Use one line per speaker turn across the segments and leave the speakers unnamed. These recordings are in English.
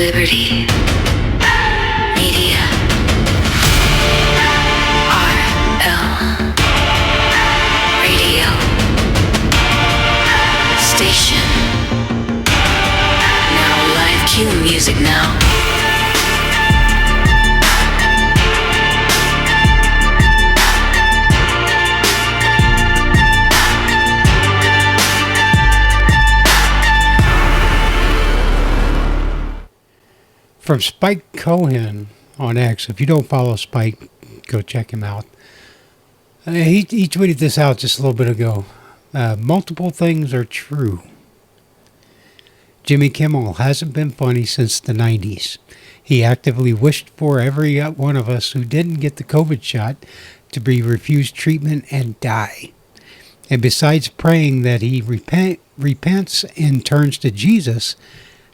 Liberty Media RL Radio Station. Now live cue music now.
From Spike Cohen on X. If you don't follow Spike, go check him out. He tweeted this out just a little bit ago. Multiple things are true. Jimmy Kimmel hasn't been funny since the 90s. He actively wished for every one of us who didn't get the COVID shot to be refused treatment and die. And besides praying that he repents and turns to Jesus,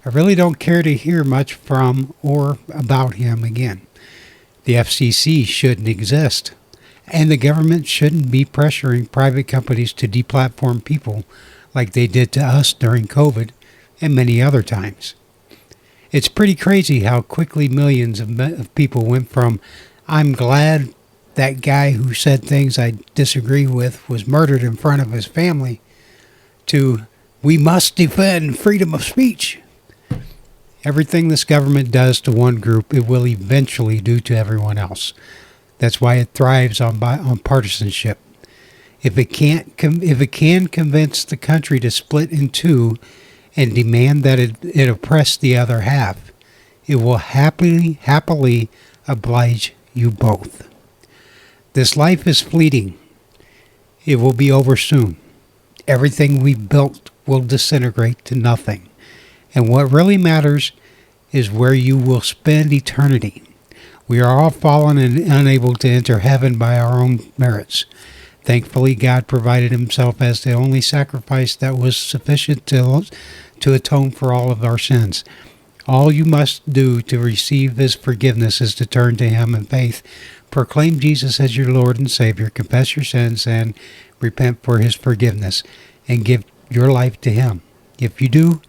I really don't care to hear much from or about him again. The FCC shouldn't exist, and the government shouldn't be pressuring private companies to deplatform people like they did to us during COVID and many other times. It's pretty crazy how quickly millions of people went from, I'm glad that guy who said things I disagree with was murdered in front of his family, to, we must defend freedom of speech. Everything this government does to one group, it will eventually do to everyone else. That's why it thrives on partisanship. If it can convince the country to split in two and demand that it oppress the other half, it will happily oblige you both. This life is fleeting. It will be over soon. Everything we built will disintegrate to nothing. And what really matters is where you will spend eternity. We are all fallen and unable to enter heaven by our own merits. Thankfully, God provided himself as the only sacrifice that was sufficient to atone for all of our sins. All you must do to receive his forgiveness is to turn to him in faith, proclaim Jesus as your Lord and Savior, confess your sins, and repent for his forgiveness, and give your life to him. If you do,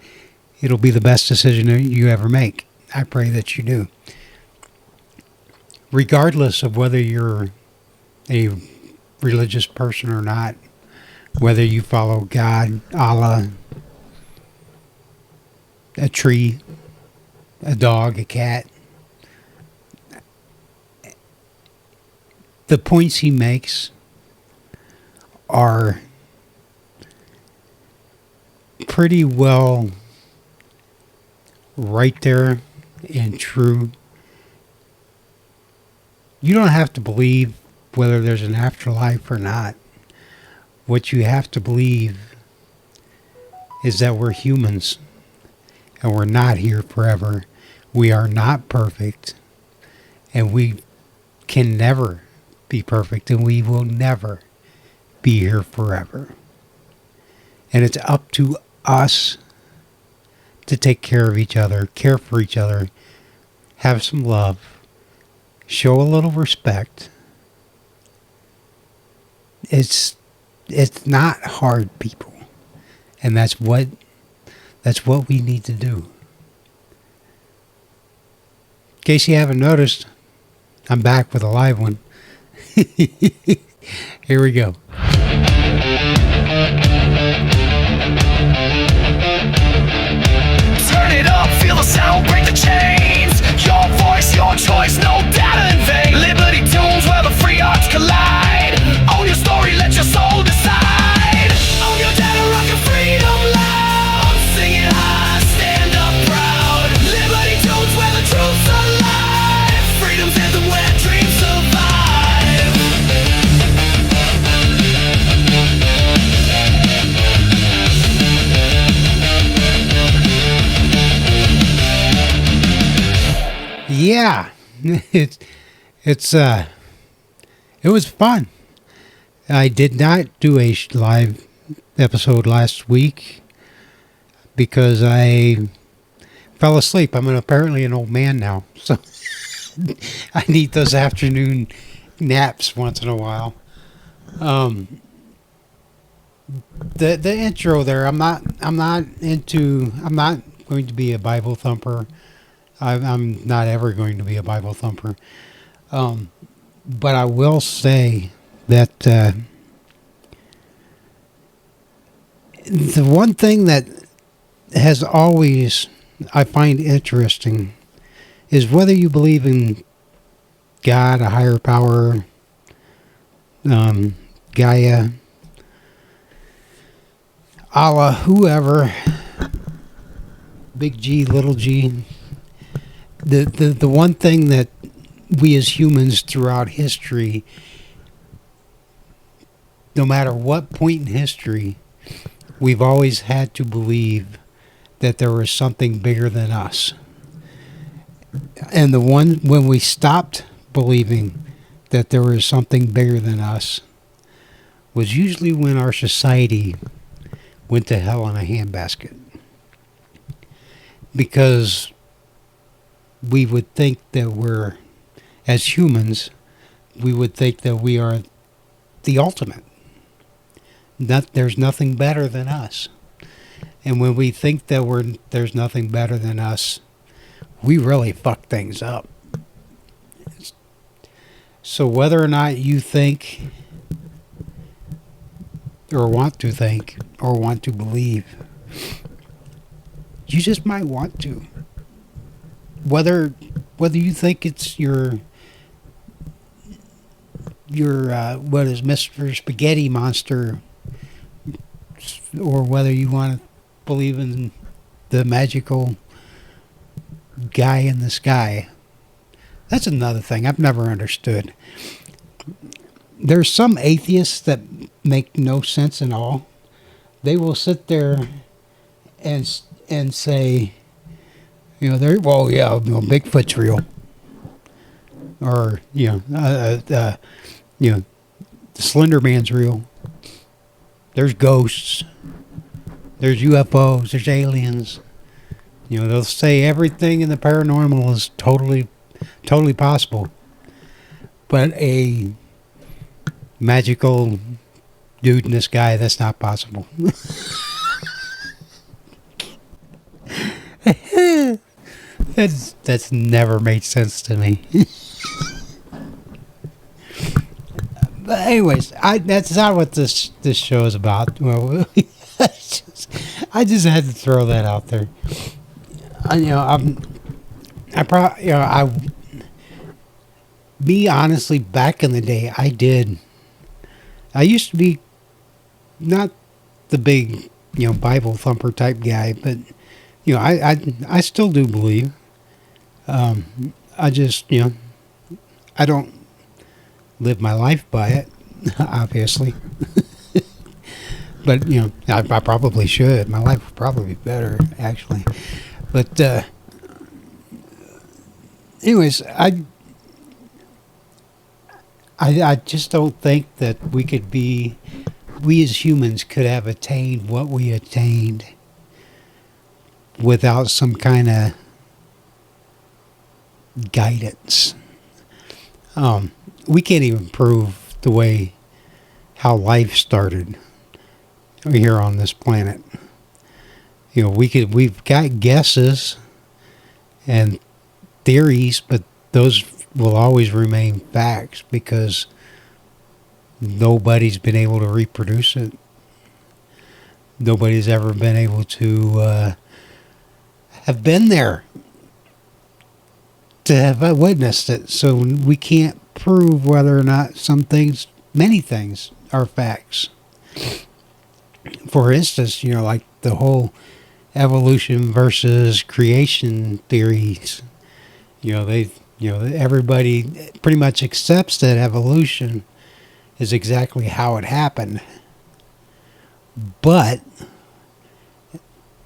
it'll be the best decision you ever make. I pray that you do. Regardless of whether you're a religious person or not, whether you follow God, Allah, a tree, a dog, a cat, the points he makes are pretty well right there and true. You don't have to believe whether there's an afterlife or not. What you have to believe is that we're humans and we're not here forever. We are not perfect, and we can never be perfect, and we will never be here forever. And it's up to us to take care of each other, care for each other, have some love, show a little respect. It's not hard, people. And that's what we need to do. In case you haven't noticed, I'm back with a live one. Here we go.
Turn it up, feel the sound, break the chains. Your voice, your choice, no data in vain. Liberty tunes where the free arts collide. Own your story, let your soul decide. Own your data, rock your freedom loud. Sing it high, stand up proud. Liberty tunes where the truth's alive. Freedom's anthem where dreams survive.
Yeah, it was fun. I did not do a live episode last week because I fell asleep. I'm apparently an old man now, so I need those afternoon naps once in a while. The intro there, I'm not going to be a Bible thumper. I'm not ever going to be a Bible thumper. But I will say that the one thing that has always I find interesting is whether you believe in God, a higher power, Gaia, Allah, whoever, big G, little g. The one thing that we as humans throughout history, no matter what point in history, we've always had to believe that there was something bigger than us. And the one when we stopped believing that there was something bigger than us was usually when our society went to hell in a handbasket. Because we would think that we're, as humans, we would think that we are the ultimate. There's nothing better than us. And when we think that there's nothing better than us, we really fuck things up. So whether or not you think, or want to think, or want to believe, you just might want to. Whether you think it's your what is Mr. Spaghetti Monster, or whether you want to believe in the magical guy in the sky. That's another thing I've never understood. There's some atheists that make no sense at all. They will sit there and say, Bigfoot's real, or the Slender Man's real. There's ghosts. There's UFOs. There's aliens. They'll say everything in the paranormal is totally possible. But a magical dude in the sky, that's not possible. That's never made sense to me. But anyways, that's not what this show is about. Well, I just had to throw that out there. Me honestly, back in the day, I used to be not the big, Bible thumper type guy, but I still do believe. I just, I don't live my life by it, obviously. But, I probably should. My life would probably be better, actually. But, anyways, I just don't think that we as humans could have attained what we attained without some kind of guidance. We can't even prove how life started here on this planet. We've got guesses and theories, but those will always remain facts because nobody's been able to reproduce it. Nobody's ever been able to have been there to have witnessed it. So we can't prove whether or not many things are facts. For instance, like the whole evolution versus creation theories, everybody pretty much accepts that evolution is exactly how it happened. But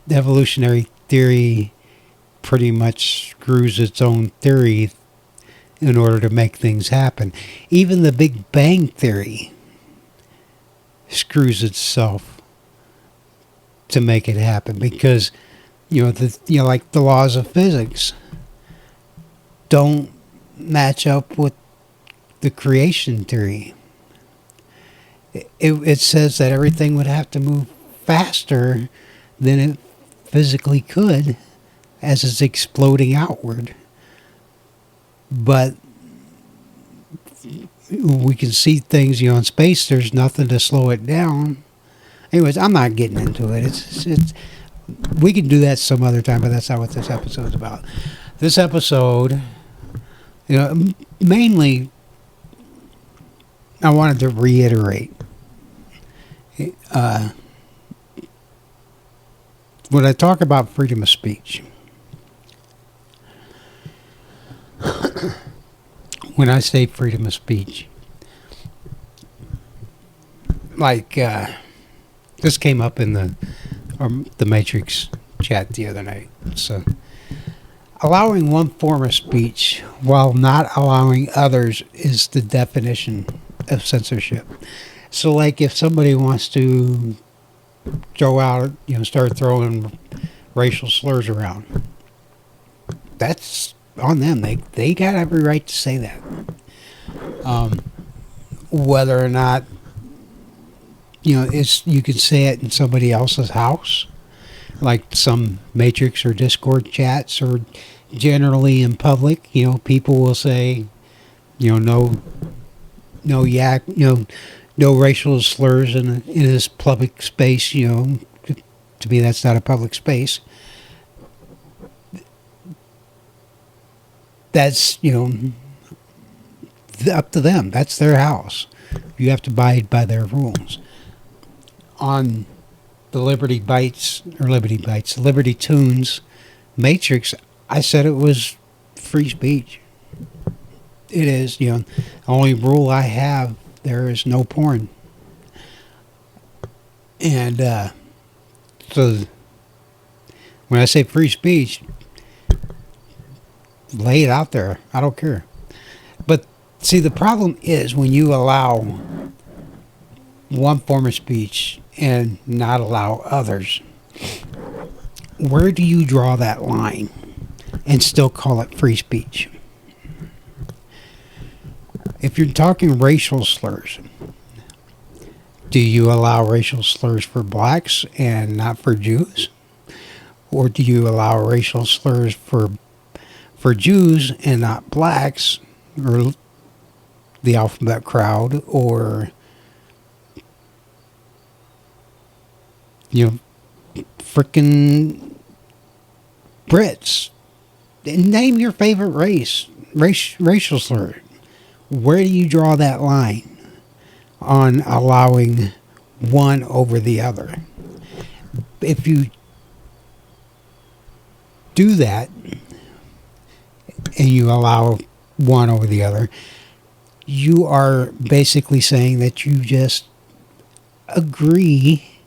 the evolutionary theory pretty much screws its own theory in order to make things happen. Even the Big Bang Theory screws itself to make it happen because, like the laws of physics don't match up with the creation theory. It says that everything would have to move faster than it physically could as it's exploding outward. But we can see things, in space. There's nothing to slow it down. Anyways, I'm not getting into it. It's we can do that some other time, but that's not what this episode's about. This episode, mainly, I wanted to reiterate when I talk about freedom of speech. When I say freedom of speech, like this came up in the Matrix chat the other night. So, allowing one form of speech while not allowing others is the definition of censorship. So, like, if somebody wants to throw out, start throwing racial slurs around, that's on them. They got every right to say that. Whether or not you can say it in somebody else's house, like some Matrix or Discord chats, or generally in public. People will say, no yak, no racial slurs in this public space. To me, that's not a public space. That's, up to them. That's their house. You have to abide by their rules. On the Liberty Tunes Matrix, I said it was free speech. It is, the only rule I have there is no porn. And so when I say free speech, lay it out there. I don't care. But see, the problem is when you allow one form of speech and not allow others, where do you draw that line and still call it free speech? If you're talking racial slurs, do you allow racial slurs for blacks and not for Jews? Or do you allow racial slurs for Jews and not blacks, or the alphabet crowd, or frickin' Brits? Name your favorite racial slur. Where do you draw that line on allowing one over the other? If you do that and you allow one over the other, you are basically saying that you just agree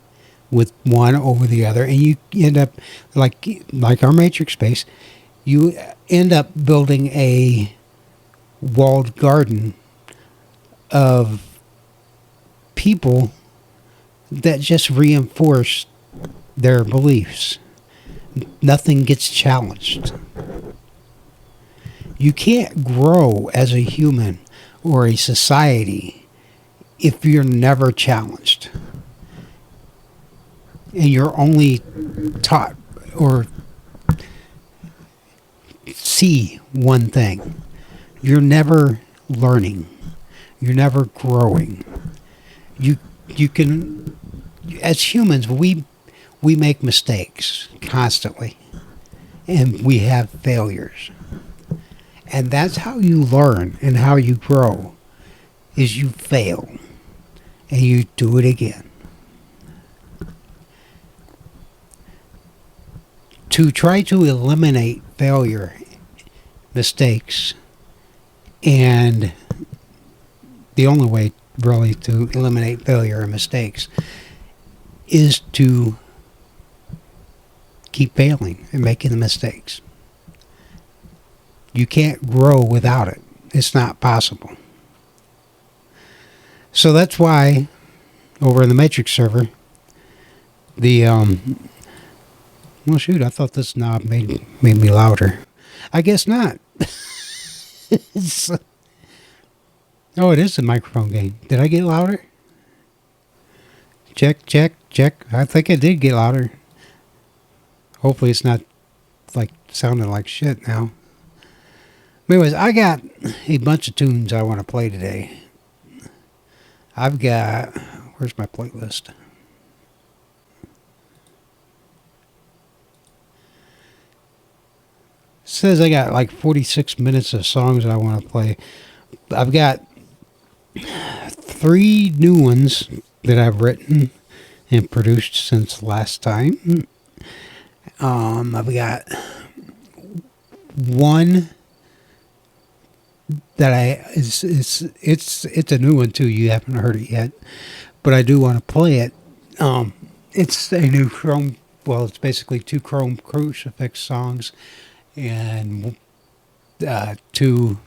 with one over the other, and you end up like our Matrix space. You end up building a walled garden of people that just reinforce their beliefs. Nothing gets challenged. You can't grow as a human or a society if you're never challenged. And you're only taught or see one thing. You're never learning. You're never growing. You can, as humans, we make mistakes constantly, and we have failures. And that's how you learn and how you grow, is you fail and you do it again. To try to eliminate failure, mistakes, and the only way really to eliminate failure and mistakes is to keep failing and making the mistakes. You can't grow without it. It's not possible. So that's why over in the Matrix server, the well, shoot, I thought this knob made me louder. I guess not. Oh, it is the microphone gain. Did I get louder? Check, check, check. I think I did get louder. Hopefully it's not like sounding like shit now. Anyways, I got a bunch of tunes I want to play today. I've got... Where's my playlist? Says I got like 46 minutes of songs I want to play. I've got 3 new ones that I've written and produced since last time. I've got one that it's a new one too. You haven't heard it yet, but I do want to play it. It's a new Chrome. Well, it's basically 2 Chrome Crucifix songs and 2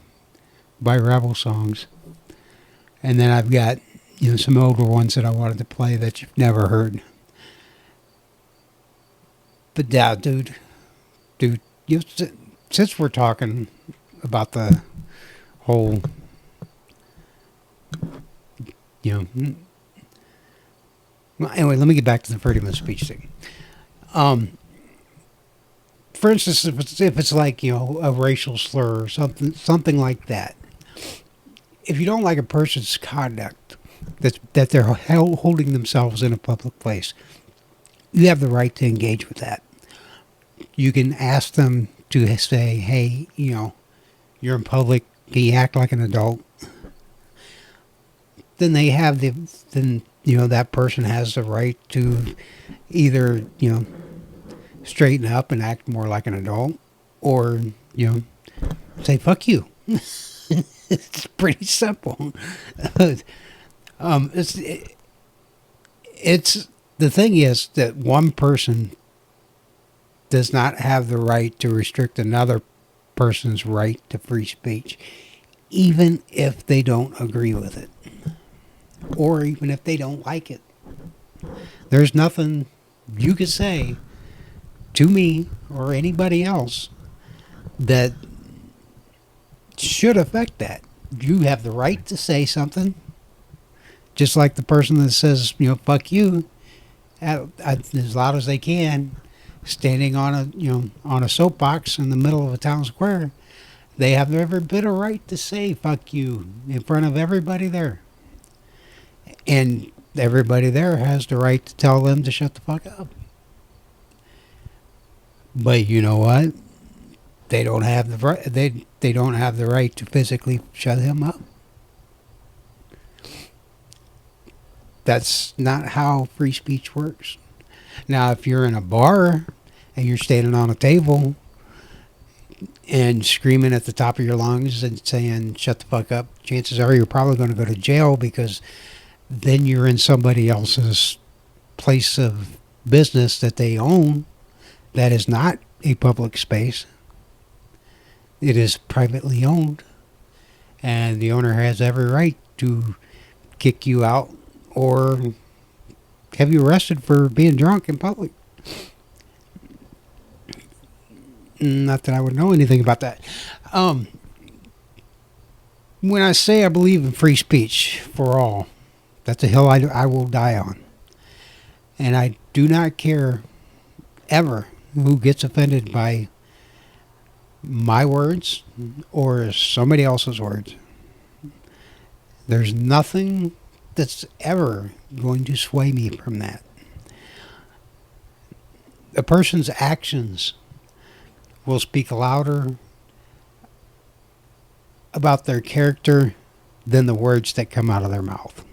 by Rebel songs, and then I've got some older ones that I wanted to play that you've never heard. But yeah, dude, since we're talking about the whole, well, anyway, let me get back to the freedom of speech thing. For instance, if it's like, a racial slur or something like that, if you don't like a person's conduct, that they're holding themselves in a public place, you have the right to engage with that. You can ask them to say, hey, you're in public, can you act like an adult? Then that person has the right to either, straighten up and act more like an adult, or, say, fuck you. It's pretty simple. It's the thing is that one person does not have the right to restrict another person's right to free speech, even if they don't agree with it, or even if they don't like it. There's nothing you could say to me or anybody else that should affect that. You have the right to say something, just like the person that says, fuck you, as loud as they can, standing on a soapbox in the middle of a town square. They have every bit of right to say fuck you in front of everybody there. And everybody there has the right to tell them to shut the fuck up. But you know what? They don't have the right. They don't have the right to physically shut him up. That's not how free speech works. Now, if you're in a bar and you're standing on a table and screaming at the top of your lungs and saying shut the fuck up, chances are you're probably going to go to jail, because then you're in somebody else's place of business that they own. That is not a public space. It is privately owned, and the owner has every right to kick you out or have you arrested for being drunk in public. Not that I would know anything about that. When I say I believe in free speech for all, that's a hill I will die on. And I do not care ever who gets offended by my words or somebody else's words. There's nothing that's ever going to sway me from that. A person's actions will speak louder about their character than the words that come out of their mouth.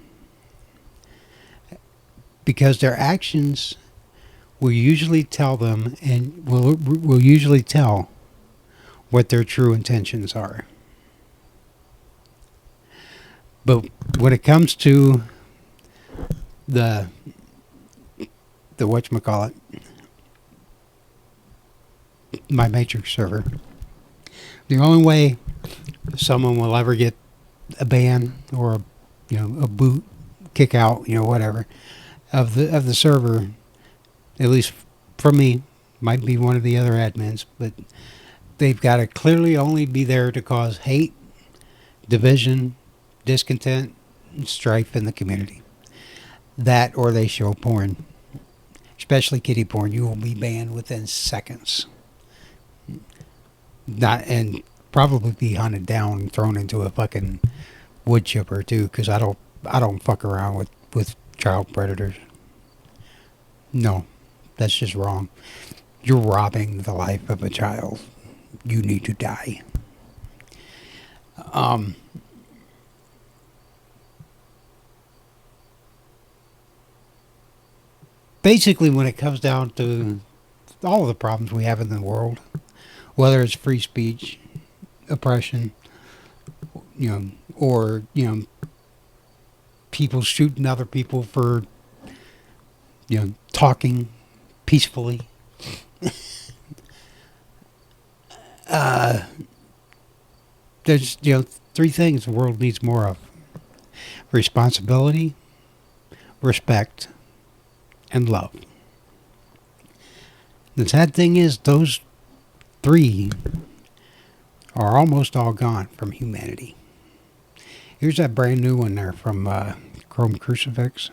Because their actions will usually tell them, and will usually tell what their true intentions are. But when it comes to the whatchamacallit, my Matrix server, the only way someone will ever get a ban or a boot, kick out, whatever, of the server, at least for me, might be one of the other admins, but they've got to clearly only be there to cause hate, division, discontent, and strife in the community. That, or they show porn, especially kiddie porn. You will be banned within seconds. not and probably be hunted down and thrown into a fucking wood chipper too, because I don't fuck around with child predators. No, that's just wrong. You're robbing the life of a child. You need to die. Basically, when it comes down to all of the problems we have in the world, whether it's free speech, oppression, or people shooting other people for talking peacefully. There's three things the world needs more of: responsibility, respect, and love. The sad thing is those three are almost all gone from humanity. Here's that brand new one there from Chrome Crucifix.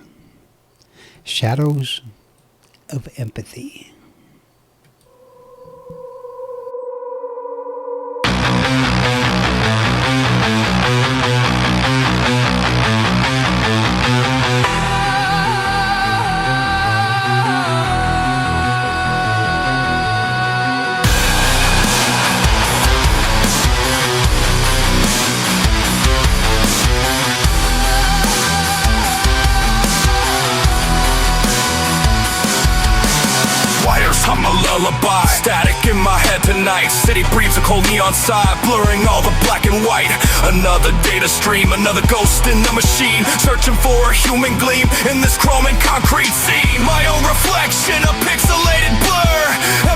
Shadows of Empathy.
I'm a lullaby, static in my head tonight. City breathes a cold neon side, blurring all the black and white. Another data stream, another ghost in the machine, searching for a human gleam in this chrome and concrete scene. My own reflection, a pixelated blur.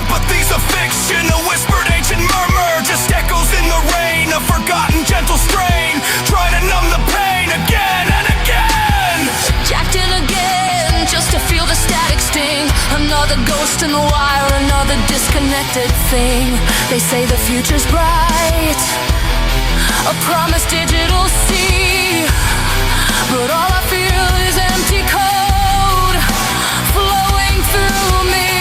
Empathy's a fiction, a whispered ancient murmur, just echoes in the rain, a forgotten gentle strain, trying to numb the pain again and again.
Jacked in again, just to feel the static sting. Another ghost in the wire, another disconnected thing. They say the future's bright, a promised digital sea, but all I feel is empty code flowing through me.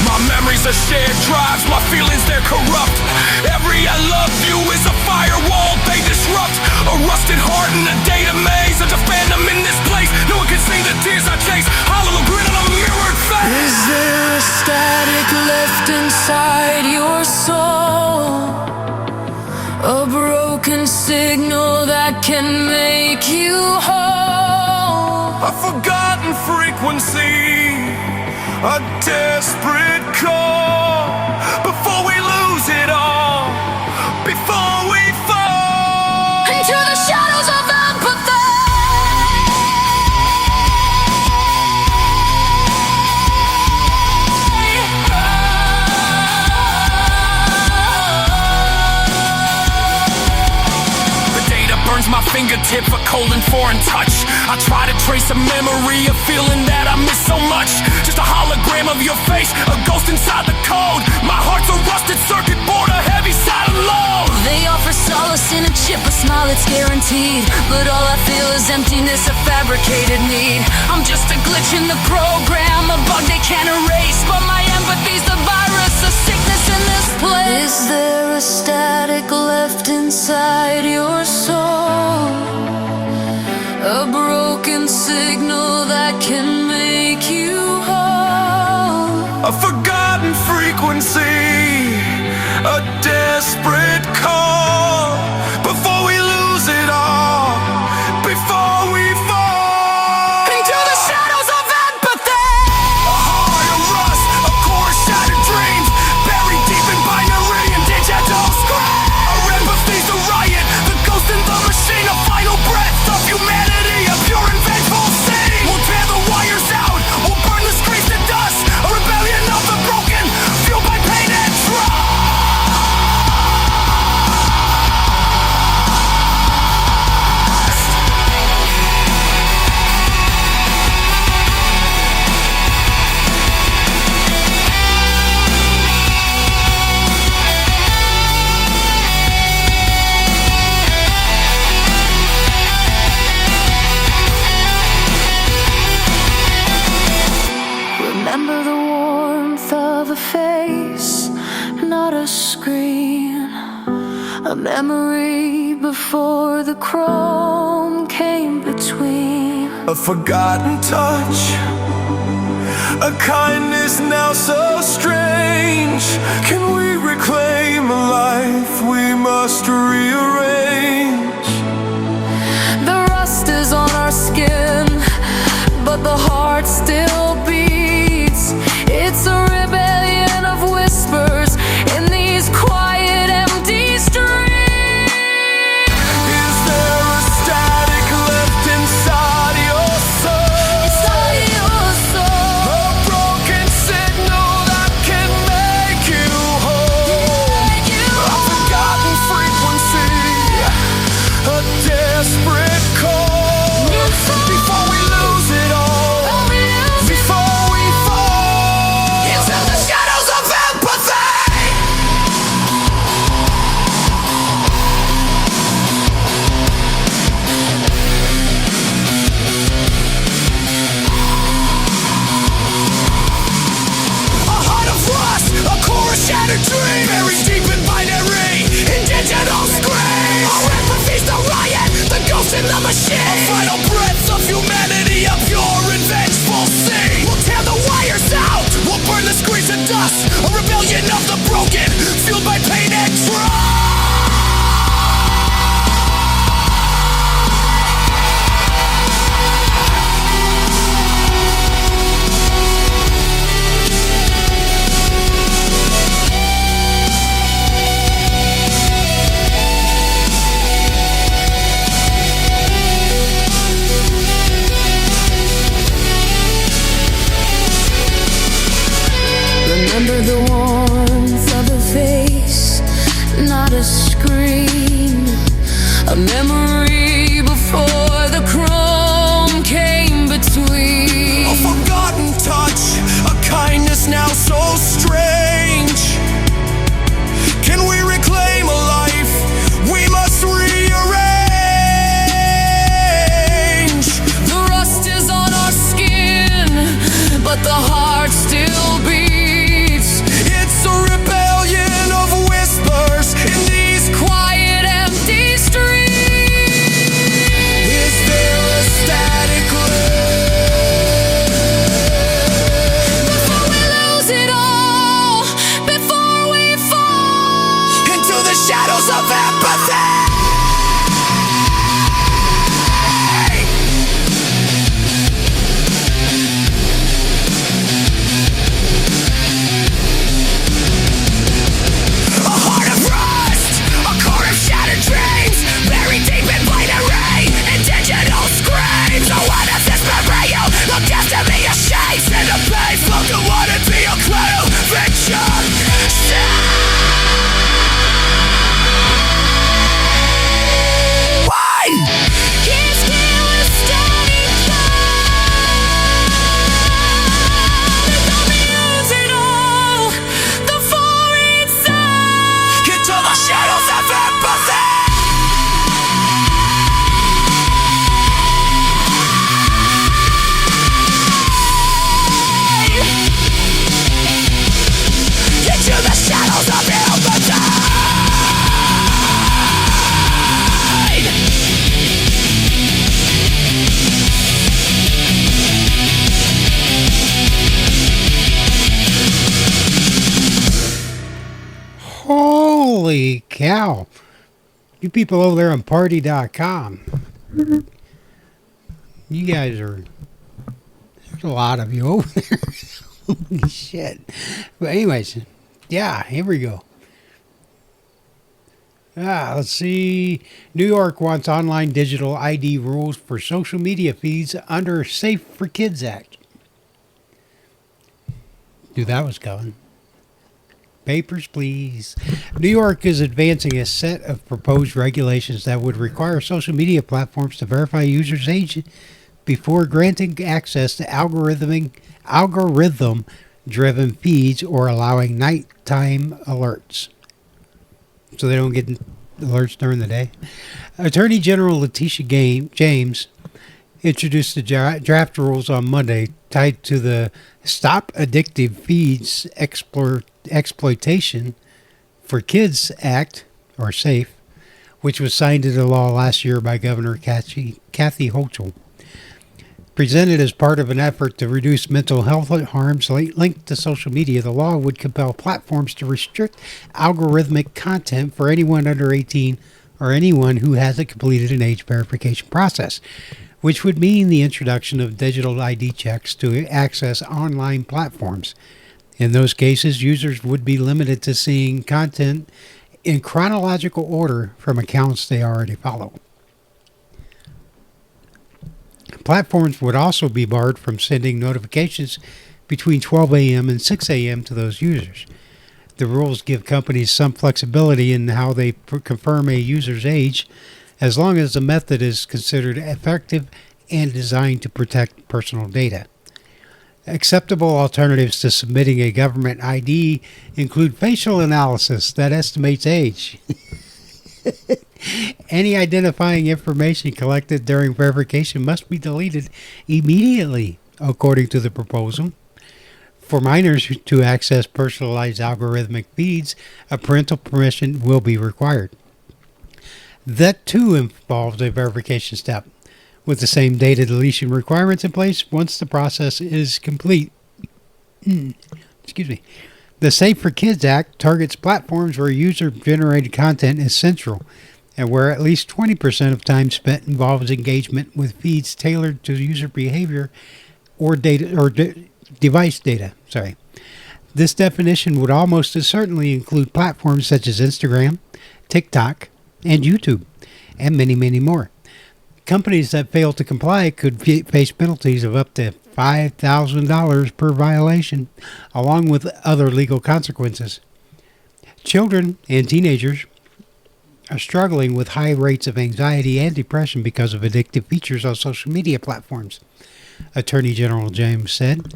My memories are shared drives, my feelings they're corrupt. Every I love you is a firewall they disrupt. A rusted heart in a data maze, such a phantom in this place. No one can see the tears I chase, hollow grin on a mirrored face.
Is there a static left inside your soul? A broken signal that can make you whole?
A forgotten frequency, a desperate call. Before we lose it all, before we fall
into the shadows of empathy.
The data burns my fingertip, a cold and foreign touch. I try to trace a memory, a feeling that I miss so much. Just a hologram of your face, a ghost inside the code. My heart's a rusted circuit board, a heavy silent load.
They offer solace in a chip, a smile it's guaranteed, but all I feel is emptiness, a fabricated need. I'm just a glitch in the program, a bug they can't erase, but my empathy's the virus, a sickness in this place. Is there a static left inside your soul? A broken signal that can make you whole?
A forgotten frequency, a desperate call. Before we lose it all, before we fall
into the shadows of empathy.
A heart of rust, a core shattered dreams, buried deep in binary and digital screens. Our empathy's a riot, the ghost in the machine, a final breath of humanity, a pure and vengeful scene. We'll tear the wires out, we'll burn the screens to dust, a rebellion of the
Remember the warmth of a face, not a screen. A memory before the chrome came between.
A forgotten touch, a kindness now so strange. Can we reclaim a life we must rearrange?
The rust is on our skin, but the heart still beats. It's a rebellion of whispers in these quiet, empty streets.
Is there a static left inside your soul?
Inside your soul.
A broken signal that can make you whole. A forgotten frequency, a desperate call. Before we lose it all, before we fall into the shadows of empathy. A heart of rust, a core of shattered dream, buried deep in binary, in digital screens. Our empathy's the riot, the ghost in the machine. A final breath of humanity, a pure and vengeful sea. We'll tear the wires out, we'll burn the screens to dust. A rebellion of the broken, fueled by pain and trust.
Remember the warmth of a face, not a screen. A memory before the chrome came between.
A forgotten touch, a kindness now so strange. Can we reclaim a life we must rearrange?
The rust is on our skin, but the heart still beats.
It's a rebellion of whispers in these
Quiet, empty streets.
Is there a static left
Before we lose it all, before we fall
into the shadows of empathy? A heart of rust, a core of shattered dreams, buried deep in binary, in digital screens. I wanna dismember you, the gift to be a shade. Send a pain, spoken word and be a clue. Fiction. Why?
Can't scale a static line. Before we lose it all, the far inside.
Into the shadows of empathy. Into the shadows of empathy.
Holy cow. You people over there on party.com. You guys are... There's a lot of you over there. Holy shit. But anyways, yeah, here we go. Let's see. New York wants online digital ID rules for social media feeds under Safe for Kids Act. Knew that was coming. Papers, please. New York is advancing a set of proposed regulations that would require social media platforms to verify users' age before granting access to algorithm-driven feeds or allowing nighttime alerts. So they don't get alerts during the day. Attorney General Letitia James introduced the draft rules on Monday tied to the Stop Addictive Feeds Exploitation for Kids Act, or SAFE, which was signed into law last year by Governor Kathy Hochul. Presented as part of an effort to reduce mental health harms linked to social media, the law would compel platforms to restrict algorithmic content for anyone under 18 or anyone who hasn't completed an age verification process, which would mean the introduction of digital ID checks to access online platforms. In those cases, users would be limited to seeing content in chronological order from accounts they already follow. Platforms would also be barred from sending notifications between 12 a.m. and 6 a.m. to those users. The rules give companies some flexibility in how they confirm a user's age, as long as the method is considered effective and designed to protect personal data. Acceptable alternatives to submitting a government ID include facial analysis that estimates age. Any identifying information collected during verification must be deleted immediately, according to the proposal. For minors to access personalized algorithmic feeds, a parental permission will be required. That too involves a verification step, with the same data deletion requirements in place once the process is complete. Excuse me. The Safe for Kids Act targets platforms where user-generated content is central, and where at least 20% of time spent involves engagement with feeds tailored to user behavior or device data. This definition would almost certainly include platforms such as Instagram, TikTok, and YouTube, and many, many more. Companies that fail to comply could face penalties of up to $5,000 per violation, along with other legal consequences. Children and teenagers are struggling with high rates of anxiety and depression because of addictive features on social media platforms, Attorney General James said.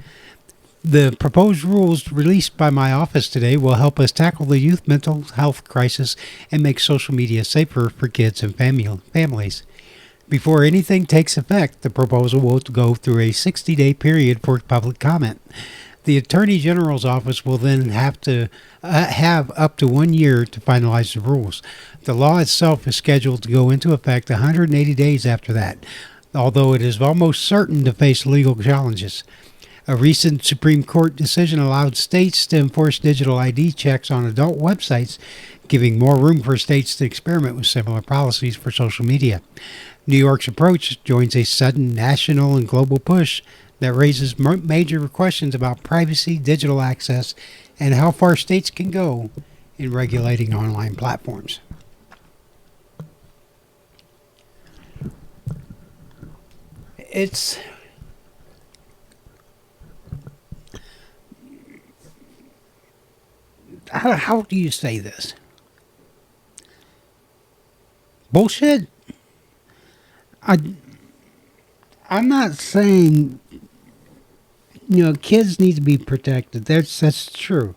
The proposed rules released by my office today will help us tackle the youth mental health crisis and make social media safer for kids and families. Before anything takes effect, the proposal will go through a 60-day period for public comment. The Attorney General's office will then have to have up to 1 year to finalize the rules. The law itself is scheduled to go into effect 180 days after that, although it is almost certain to face legal challenges. A recent Supreme Court decision allowed states to enforce digital ID checks on adult websites, giving more room for states to experiment with similar policies for social media. New York's approach joins a sudden national and global push that raises major questions about privacy, digital access, and how far states can go in regulating online platforms. It's how do you say this? Bullshit. I'm not saying, kids need to be protected. That's true.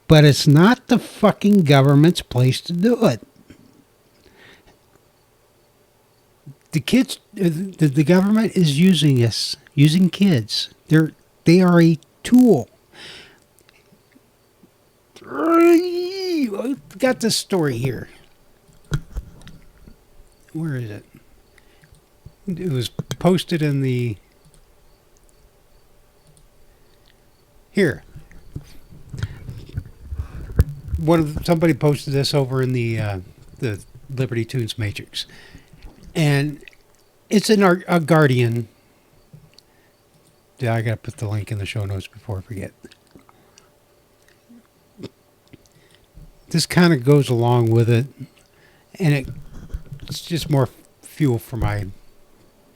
But it's not the fucking government's place to do it. The government is using kids. They are a tool. Got this story here. Where is it? It was posted in the... Here. Somebody posted this over in the Liberty Tunes Matrix. And it's in our Guardian. Yeah, I gotta put the link in the show notes before I forget. This kind of goes along with it, and it's just more fuel for my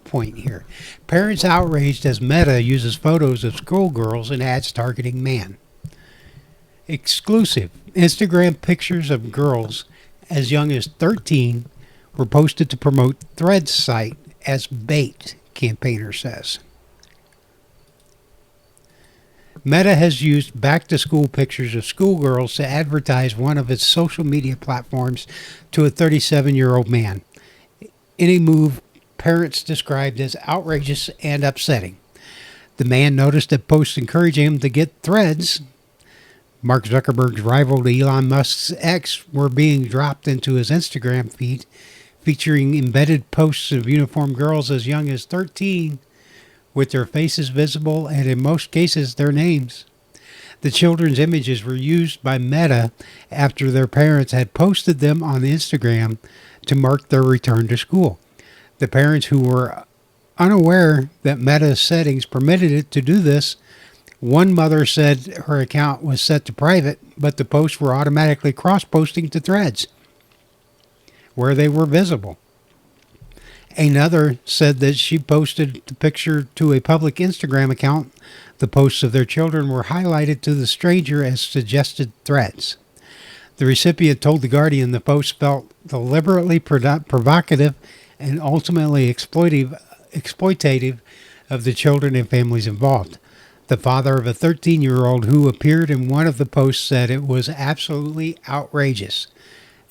point here. Parents outraged as Meta uses photos of schoolgirls in ads targeting man. Exclusive Instagram pictures of girls as young as 13 were posted to promote Threads site as bait, campaigner says. Meta has used back-to-school pictures of schoolgirls to advertise one of its social media platforms to a 37-year-old man, in a move parents described as outrageous and upsetting. The man noticed that posts encouraging him to get Threads, Mark Zuckerberg's rival to Elon Musk's X, were being dropped into his Instagram feed, featuring embedded posts of uniformed girls as young as 13 with their faces visible and, in most cases, their names. The children's images were used by Meta after their parents had posted them on Instagram to mark their return to school. The parents, who were unaware that Meta's settings permitted it to do this, one mother said her account was set to private, but the posts were automatically cross-posting to Threads, where they were visible. Another said that she posted the picture to a public Instagram account. The posts of their children were highlighted to the stranger as suggested threads. The recipient told The Guardian the post felt deliberately provocative and ultimately exploitative of the children and families involved. The father of a 13-year-old who appeared in one of the posts said it was absolutely outrageous.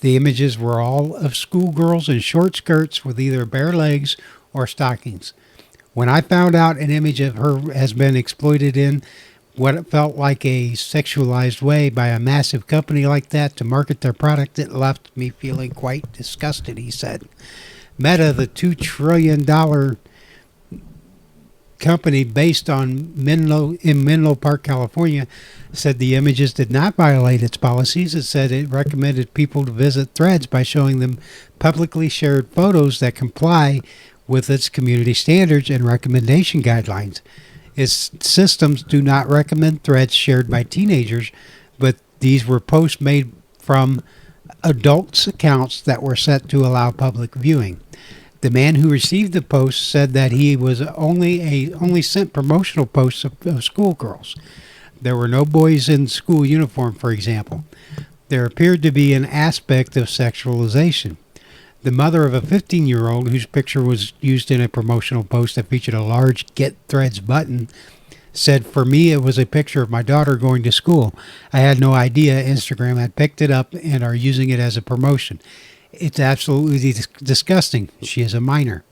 The images were all of schoolgirls in short skirts with either bare legs or stockings. When I found out an image of her has been exploited in what felt like a sexualized way by a massive company like that to market their product, it left me feeling quite disgusted, he said. Meta, the $2 trillion company based in Menlo Park, California, said the images did not violate its policies. It said it recommended people to visit Threads by showing them publicly shared photos that comply with its community standards and recommendation guidelines. Its systems do not recommend threads shared by teenagers, but these were posts made from adults' accounts that were set to allow public viewing. The man who received the post said that he was only sent promotional posts of schoolgirls. There were no boys in school uniform, for example. There appeared to be an aspect of sexualization. The mother of a 15-year-old whose picture was used in a promotional post that featured a large Get Threads button said, "For me, it was a picture of my daughter going to school. I had no idea Instagram had picked it up and are using it as a promotion. It's absolutely disgusting. She is a minor."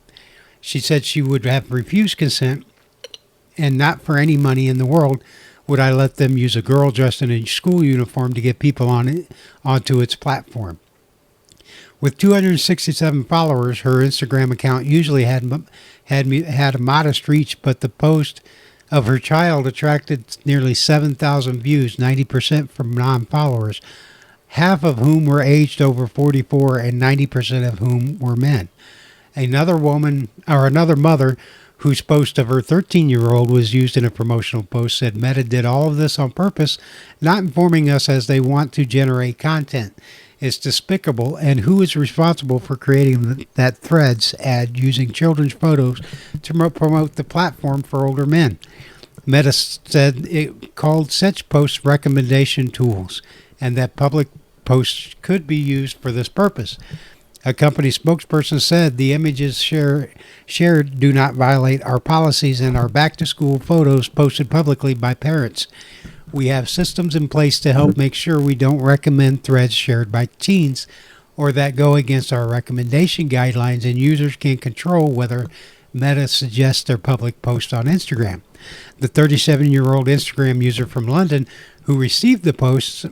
She said she would have refused consent, and not for any money in the world would I let them use a girl dressed in a school uniform to get people onto its platform. With 267 followers, her Instagram account usually had a modest reach, but the post of her child attracted nearly 7,000 views, 90% from non-followers, half of whom were aged over 44 and 90% of whom were men. Another mother whose post of her 13-year-old was used in a promotional post said Meta did all of this on purpose, not informing us as they want to generate content. It's despicable, and who is responsible for creating that Threads ad using children's photos to promote the platform for older men? Meta said it called such posts recommendation tools, and that public posts could be used for this purpose. A company spokesperson said the images shared do not violate our policies and are back-to-school photos posted publicly by parents. We have systems in place to help make sure we don't recommend threads shared by teens or that go against our recommendation guidelines, and users can control whether Meta suggests their public post on Instagram. The 37-year-old Instagram user from London who received the posts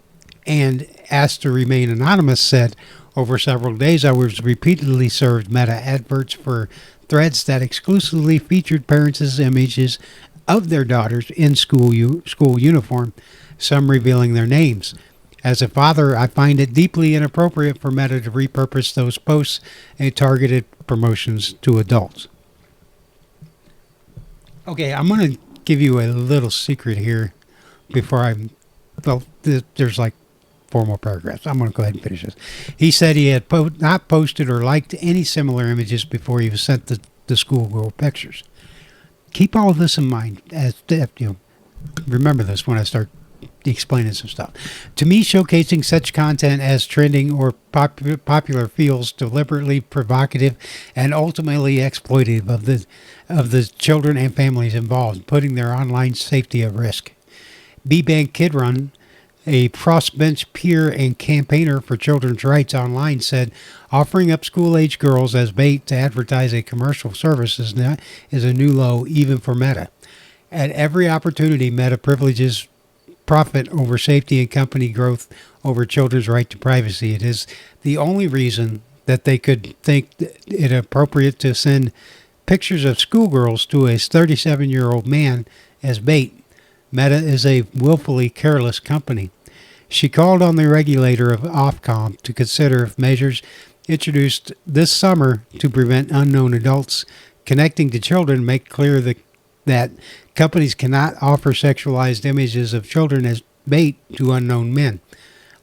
and asked to remain anonymous said, "Over several days, I was repeatedly served Meta adverts for threads that exclusively featured parents' images of their daughters in school uniform, some revealing their names. As a father, I find it deeply inappropriate for Meta to repurpose those posts and targeted promotions to adults." Okay, I'm going to give you a little secret here before there's like 4 more paragraphs. I'm going to go ahead and finish this. He said he had not posted or liked any similar images before he was sent the schoolgirl pictures. Keep all of this in mind as remember this when I start explaining some stuff. To me, showcasing such content as trending or popular feels deliberately provocative and ultimately exploitative of the children and families involved, putting their online safety at risk. B-Bank Kidrun, a crossbench peer and campaigner for children's rights online, said offering up school-age girls as bait to advertise a commercial service is a new low even for Meta. At every opportunity, Meta privileges profit over safety and company growth over children's right to privacy. It is the only reason that they could think it appropriate to send pictures of schoolgirls to a 37-year-old man as bait. Meta is a willfully careless company. She called on the regulator of Ofcom to consider if measures introduced this summer to prevent unknown adults connecting to children make clear that companies cannot offer sexualized images of children as bait to unknown men.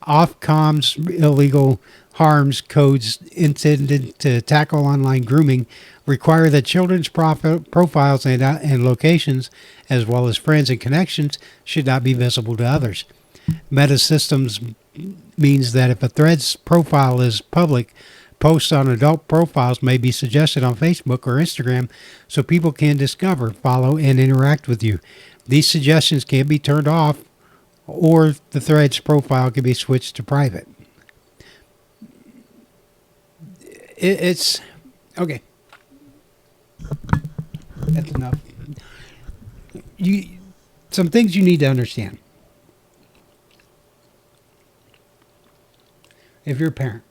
Ofcom's illegal harms codes intended to tackle online grooming require that children's profiles and locations, as well as friends and connections, should not be visible to others. Meta systems means that if a thread's profile is public, posts on adult profiles may be suggested on Facebook or Instagram so people can discover, follow, and interact with you. These suggestions can be turned off, or the thread's profile can be switched to private. It's okay. That's enough. Some things you need to understand. If you're a parent,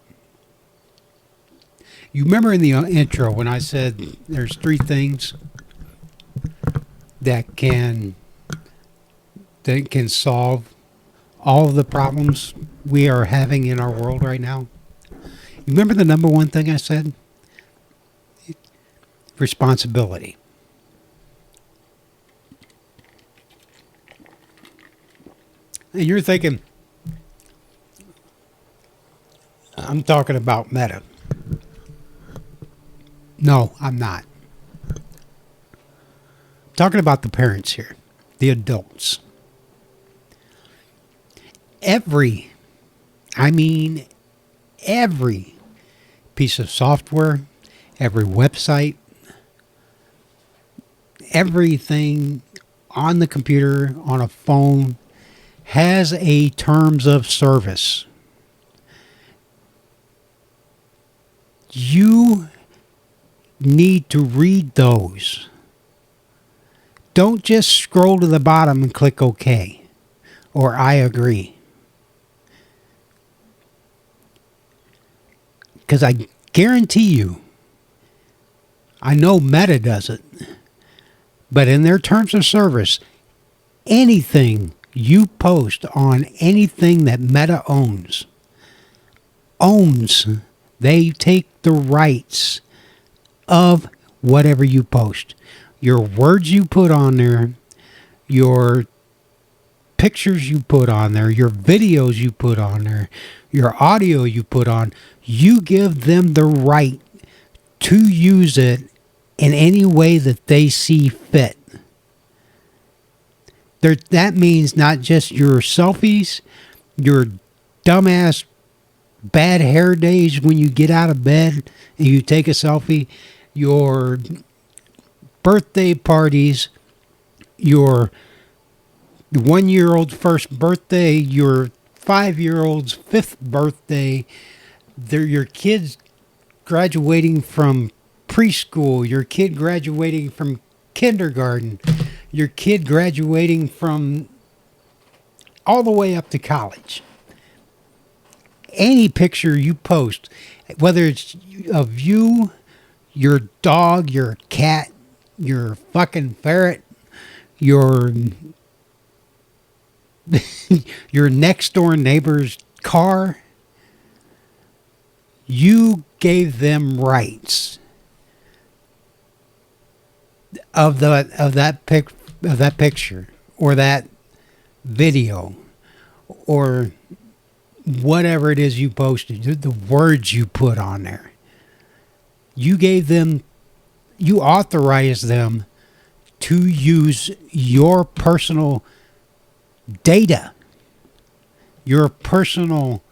you remember in the intro when I said there's 3 things that can solve all of the problems we are having in our world right now? You remember the number one thing I said? Responsibility. And you're thinking, I'm talking about Meta. No, I'm not. I'm talking about the parents here, the adults. Every piece of software, every website, everything on the computer, on a phone, has a terms of service. You need to read those. Don't just scroll to the bottom and click OK or I agree. Because I guarantee you, I know Meta does it, but in their terms of service, anything you post on anything that Meta owns, they take the rights of whatever you post. Your words you put on there, your pictures you put on there, your videos you put on there, your audio you put on, you give them the right to use it in any way that they see fit. That means not just your selfies, your dumbass bad hair days when you get out of bed and you take a selfie, your birthday parties, your 1-year-old's first birthday, your 5-year-old's 5th birthday, your kids graduating from preschool, your kid graduating from kindergarten, your kid graduating from all the way up to college. Any picture you post, whether it's of you, your dog, your cat, your fucking ferret, your next door neighbor's car, you gave them rights of that picture or that video or whatever it is you posted, the words you put on there. You authorized them to use your personal data, your personal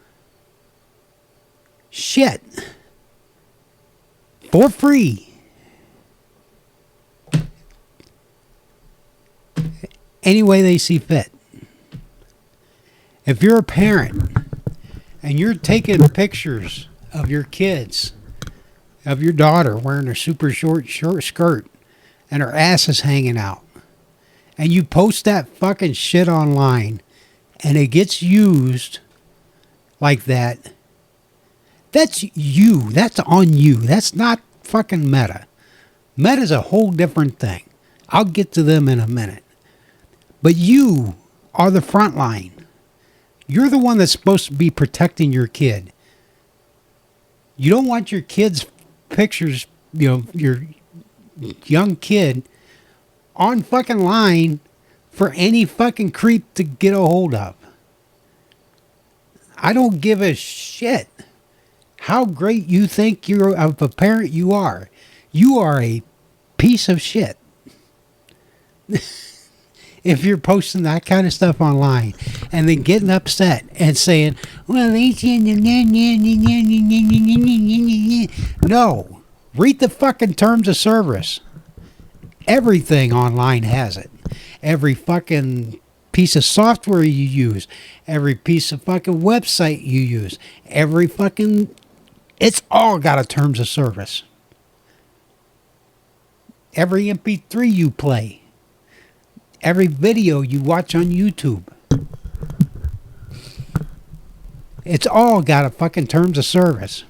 shit for free. Any way they see fit. If you're a parent and you're taking pictures of your kids, of your daughter wearing a super short skirt and her ass is hanging out, and you post that fucking shit online and it gets used like that, that's you. That's on you. That's not fucking Meta. Meta's a whole different thing. I'll get to them in a minute. But you are the front line. You're the one that's supposed to be protecting your kid. You don't want your kid's pictures, your young kid on fucking line for any fucking creep to get a hold of. I don't give a shit how great you think you're of a parent you are. You are a piece of shit. If you're posting that kind of stuff online and then getting upset and saying, well, they no, read the fucking terms of service. Everything online has it. Every fucking piece of software you use, every piece of fucking website you use, it's all got a terms of service. Every MP3 you play, every video you watch on YouTube, it's all got a fucking terms of service.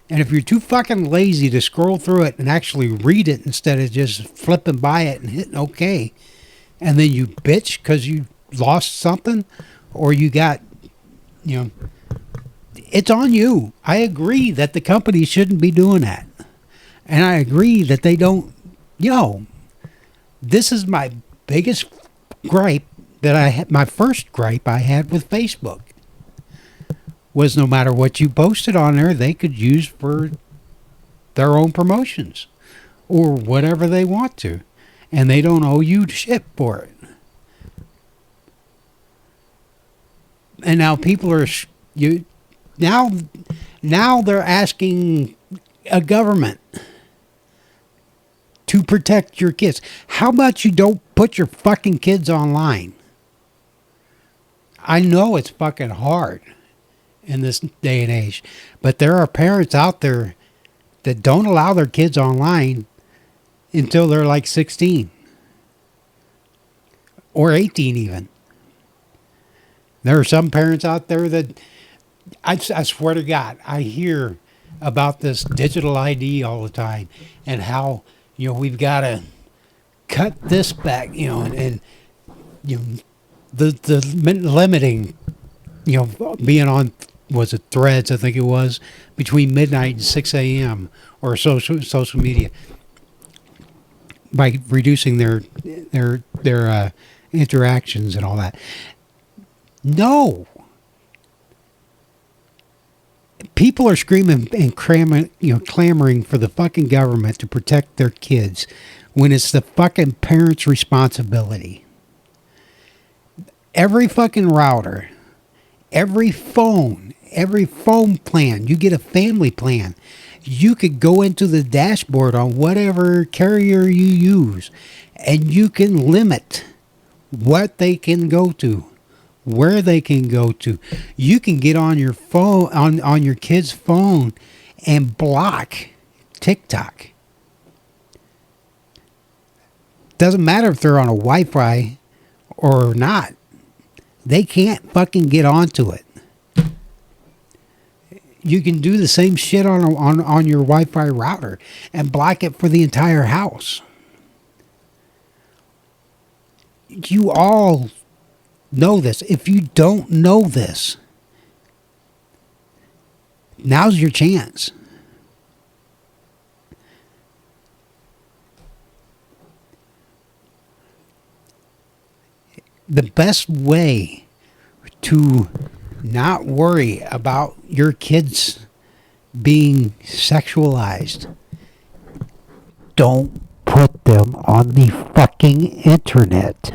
And if you're too fucking lazy to scroll through it and actually read it instead of just flipping by it and hitting OK, and then you bitch because you lost something or you got, it's on you. I agree that the company shouldn't be doing that. And I agree that they don't, this is my biggest gripe that I had. My first gripe I had with Facebook was no matter what you posted on there, they could use for their own promotions or whatever they want to. And they don't owe you shit for it. And now people are, now they're asking a government to protect your kids. How about you don't put your fucking kids online? I know it's fucking hard in this day and age, but there are parents out there that don't allow their kids online until they're like 16 or 18 even. There are some parents out there that I swear to God, I hear about this digital ID all the time and how we've got to cut this back, and the limiting, being on, was it Threads, I think it was, between midnight and 6 a.m. or social media, by reducing their interactions and all that. No. People are screaming and clamoring for the fucking government to protect their kids when it's the fucking parents' responsibility. Every fucking router, every phone plan, you get a family plan. You could go into the dashboard on whatever carrier you use, and you can limit what they can go to, where they can go to. You can get on your phone, on your kid's phone, and block TikTok. Doesn't matter if they're on a Wi-Fi or not. They can't fucking get onto it. You can do the same shit on your Wi-Fi router and block it for the entire house. You all know this. If you don't know this, now's your chance. The best way to not worry about your kids being sexualized, don't put them on the fucking internet.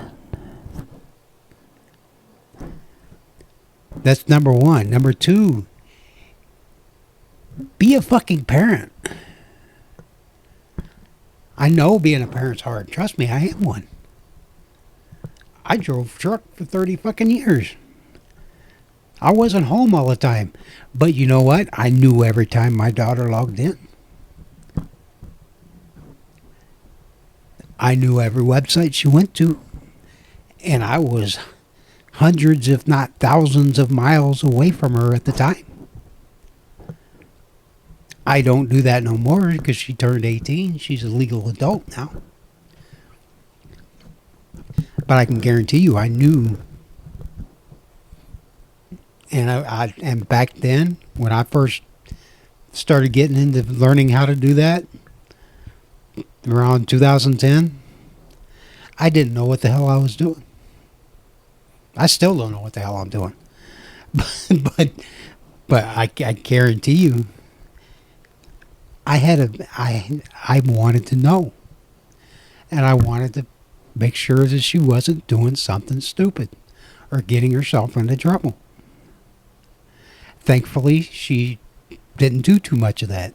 That's number one. Number two, be a fucking parent. I know being a parent's hard. Trust me, I am one. I drove truck for 30 fucking years. I wasn't home all the time. But you know what? I knew every time my daughter logged in. I knew every website she went to. And I was hundreds, if not thousands of miles away from her at the time. I don't do that no more because she turned 18. She's a legal adult now. But I can guarantee you I knew. And and back then, when I first started getting into learning how to do that, around 2010, I didn't know what the hell I was doing. I still don't know what the hell I'm doing. But I guarantee you, I wanted to know. And I wanted to make sure that she wasn't doing something stupid or getting herself into trouble. Thankfully, she didn't do too much of that.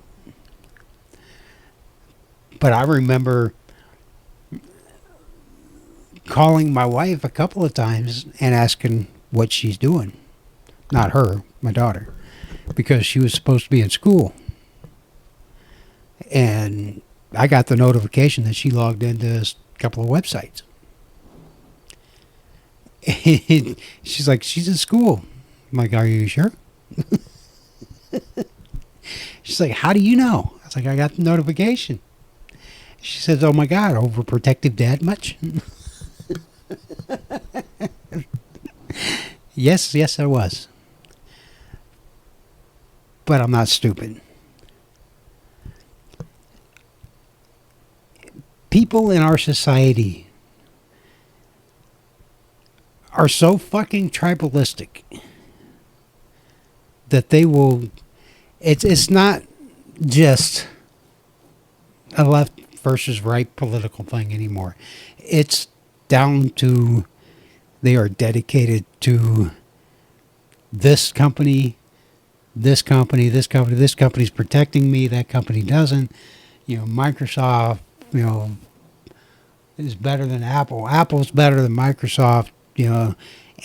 But I remember calling my wife a couple of times and asking what she's doing. Not her, my daughter. Because she was supposed to be in school. And I got the notification that she logged into a couple of websites. And she's like, she's in school. I'm like, are you sure? She's like, how do you know? I was like, I got the notification. She says, oh my God, overprotective dad much? Yes, I was. But I'm not stupid. People in our society are so fucking tribalistic that they will... It's not just a left versus right political thing anymore. It's down to they are dedicated to this company, this company, this company. This company's protecting me, that company doesn't. You know, Microsoft, you know, is better than Apple. Apple's better than Microsoft. You know,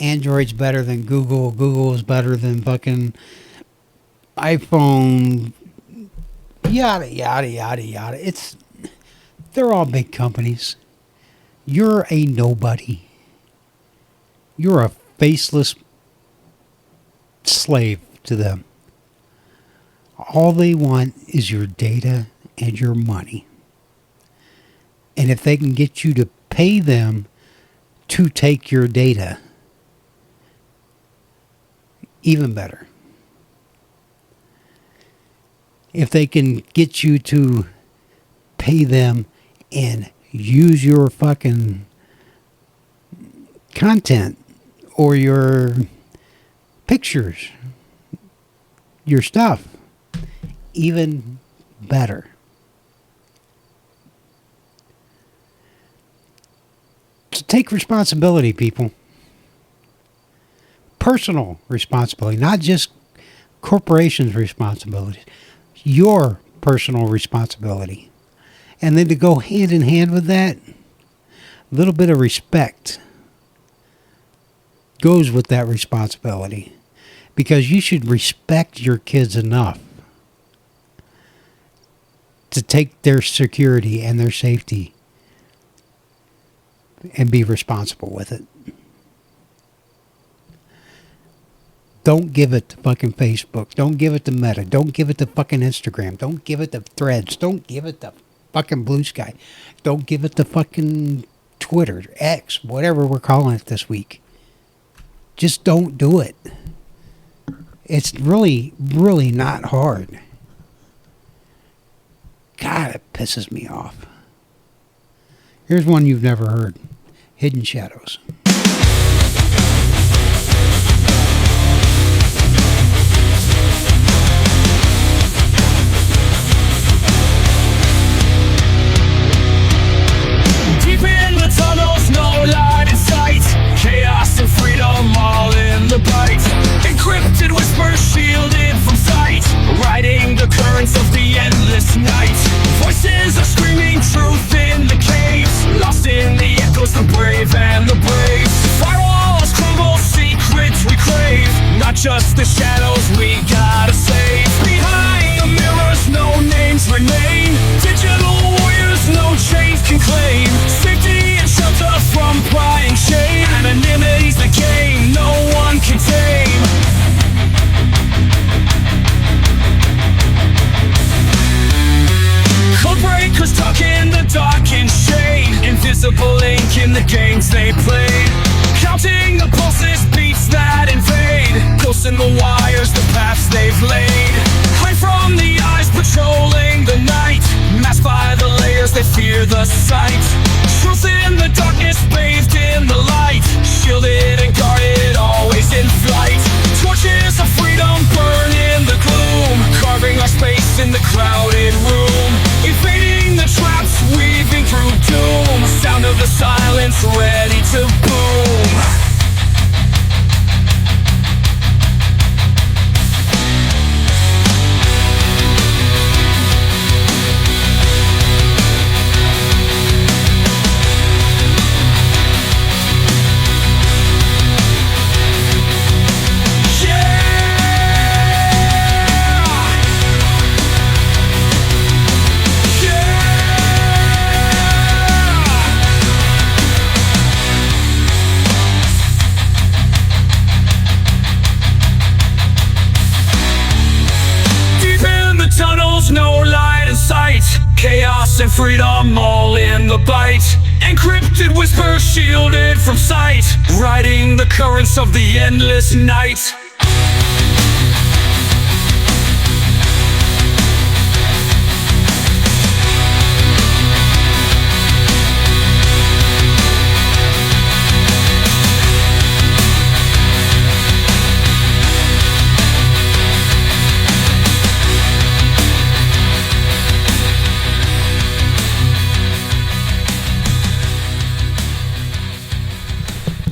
Android's better than Google. Google is better than fucking iPhone. Yada, yada, yada, yada. They're all big companies. You're a nobody. You're a faceless slave to them. All they want is your data and your money. And if they can get you to pay them to take your data, even better. If they can get you to pay them and use your fucking content or your pictures, your stuff, even better. So take responsibility, people. Personal responsibility, not just corporations' responsibility. Your personal responsibility. And then to go hand in hand with that, a little bit of respect goes with that responsibility. Because you should respect your kids enough to take their security and their safety and be responsible with it. Don't give it to fucking Facebook. Don't give it to Meta. Don't give it to fucking Instagram. Don't give it to Threads. Don't give it to fucking Blue Sky. Don't give it to fucking Twitter, X, whatever we're calling it this week. Just don't do it. It's really, really not hard. God, it pisses me off. Here's one you've never heard. Hidden Shadows.
Deep in the tunnels, no light in sight. Chaos and freedom all in the bite. Encrypted whispers shielded from sight. Riding the currents of the endless night. Voices are screaming truth in the caves. Lost in the echoes, the brave and the brave. Firewalls crumble, secrets we crave. Not just the shadows we gotta save. Behind the mirrors, no names remain. Digital warriors, no chains can claim. Safety and shelter from prying shame. crossing the wires, the paths they've laid. Hide from the eyes patrolling the night, masked by the layers, they fear the sight. Truth in the darkness, bathed in the light, shielded and guarded, always in flight. Torches of freedom burn in the gloom, carving our space in the crowded room. Evading the traps, weaving through doom. Sound of the silence, ready to boom. No light in sight, chaos and freedom all in the bite. Encrypted whispers shielded from sight, riding the currents of the endless night.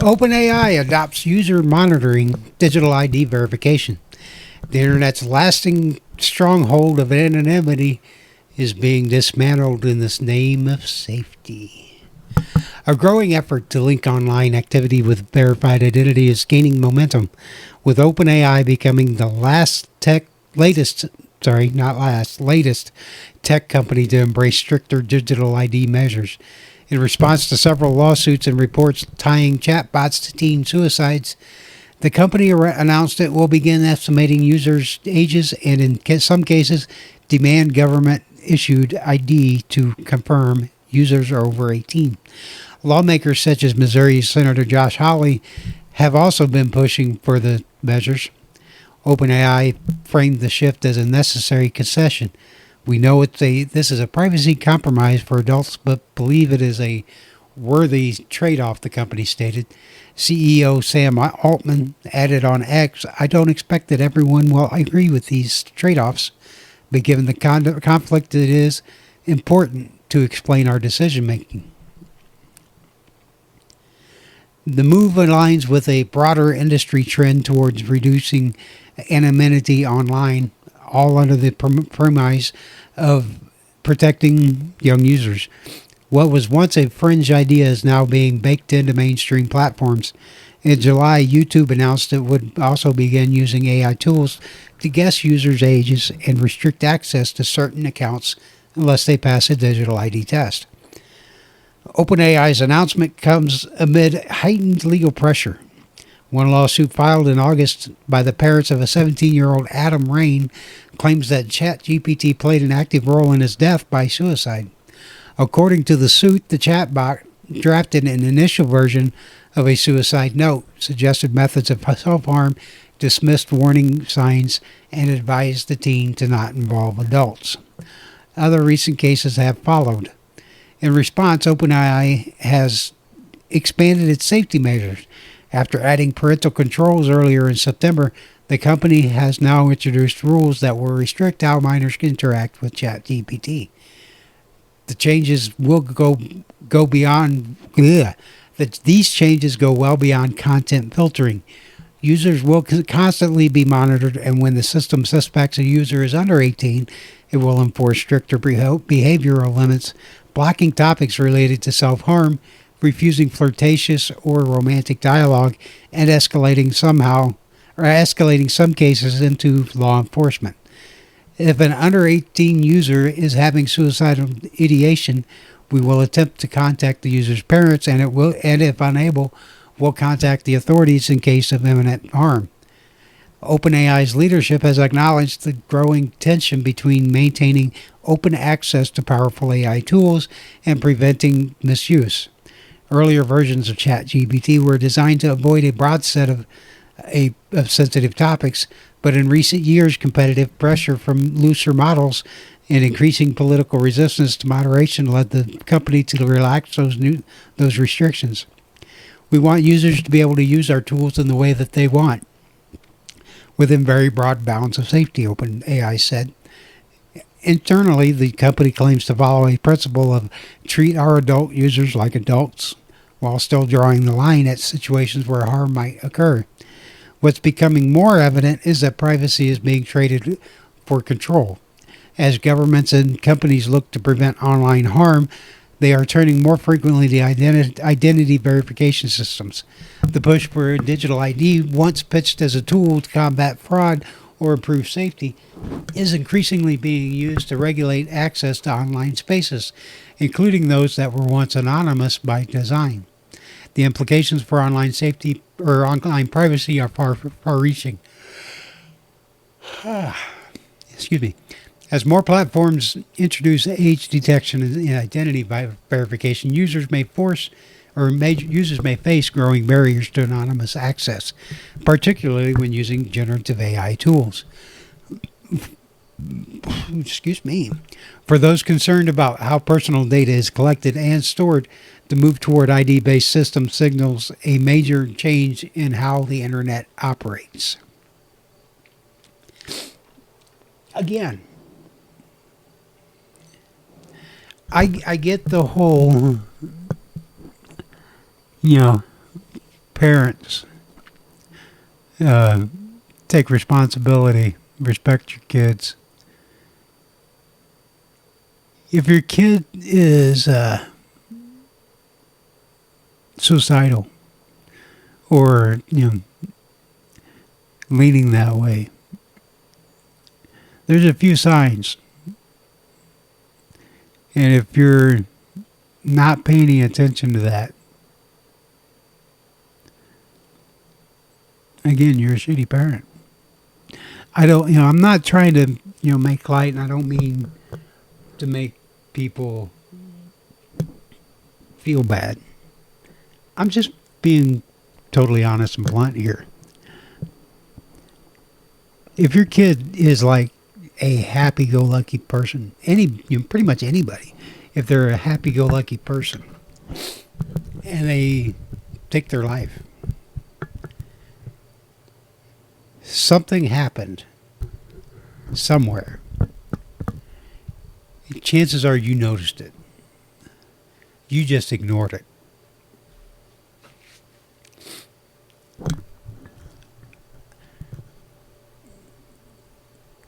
OpenAI adopts user monitoring digital ID verification. The internet's lasting stronghold of anonymity is being dismantled in this name of safety. A growing effort to link online activity with verified identity is gaining momentum, with OpenAI becoming the latest tech company to embrace stricter digital ID measures. In response to several lawsuits and reports tying chatbots to teen suicides, the company announced it will begin estimating users' ages and, in some cases, demand government-issued ID to confirm users are over 18. Lawmakers such as Missouri Senator Josh Hawley have also been pushing for the measures. OpenAI framed the shift as a necessary concession. We know this is a privacy compromise for adults, but believe it is a worthy trade-off, the company stated. CEO Sam Altman added on X, "I don't expect that everyone will agree with these trade-offs, but given the conflict, it is important to explain our decision-making." The move aligns with a broader industry trend towards reducing anonymity online, all under the premise of protecting young users. What was once a fringe idea is now being baked into mainstream platforms. In July, YouTube announced it would also begin using AI tools to guess users' ages and restrict access to certain accounts unless they pass a digital ID test. OpenAI's announcement comes amid heightened legal pressure. One lawsuit filed in August by the parents of a 17-year-old Adam Rain claims that ChatGPT played an active role in his death by suicide. According to the suit, the chatbot drafted an initial version of a suicide note, suggested methods of self-harm, dismissed warning signs, and advised the teen to not involve adults. Other recent cases have followed. In response, OpenAI has expanded its safety measures. After adding parental controls earlier in September, the company has now introduced rules that will restrict how minors can interact with ChatGPT. The changes will go beyond. These changes go well beyond content filtering. Users will constantly be monitored, and when the system suspects a user is under 18, it will enforce stricter behavioral limits, blocking topics related to self-harm, refusing flirtatious or romantic dialogue, and escalating some cases into law enforcement. If an under 18 user is having suicidal ideation, we will attempt to contact the user's parents, and if unable, will contact the authorities in case of imminent harm. OpenAI's leadership has acknowledged the growing tension between maintaining open access to powerful AI tools and preventing misuse. Earlier versions of ChatGPT were designed to avoid a broad set of of sensitive topics, but in recent years, competitive pressure from looser models and increasing political resistance to moderation led the company to relax those restrictions. We want users to be able to use our tools in the way that they want, within very broad bounds of safety, OpenAI said. Internally, the company claims to follow a principle of treat our adult users like adults, while still drawing the line at situations where harm might occur. What's becoming more evident is that privacy is being traded for control. As governments and companies look to prevent online harm, they are turning more frequently to identity verification systems. The push for a digital ID, once pitched as a tool to combat fraud or improve safety, is increasingly being used to regulate access to online spaces, including those that were once anonymous by design. The implications for online safety or online privacy are far-reaching. Excuse me. As more platforms introduce age detection and identity verification, users may face growing barriers to anonymous access, particularly when using generative AI tools. Excuse me. For those concerned about how personal data is collected and stored, the move toward ID-based systems signals a major change in how the internet operates. Again, I get the whole, parents take responsibility, respect your kids. If your kid is suicidal or leaning that way, there's a few signs. And if you're not paying attention to that, again, you're a shitty parent. I'm not trying to, make light, and I don't mean to make people feel bad. I'm just being totally honest and blunt here. If your kid is like a happy-go-lucky person, pretty much anybody, if they're a happy-go-lucky person and they take their life, something happened somewhere. Chances are you noticed it. You just ignored it.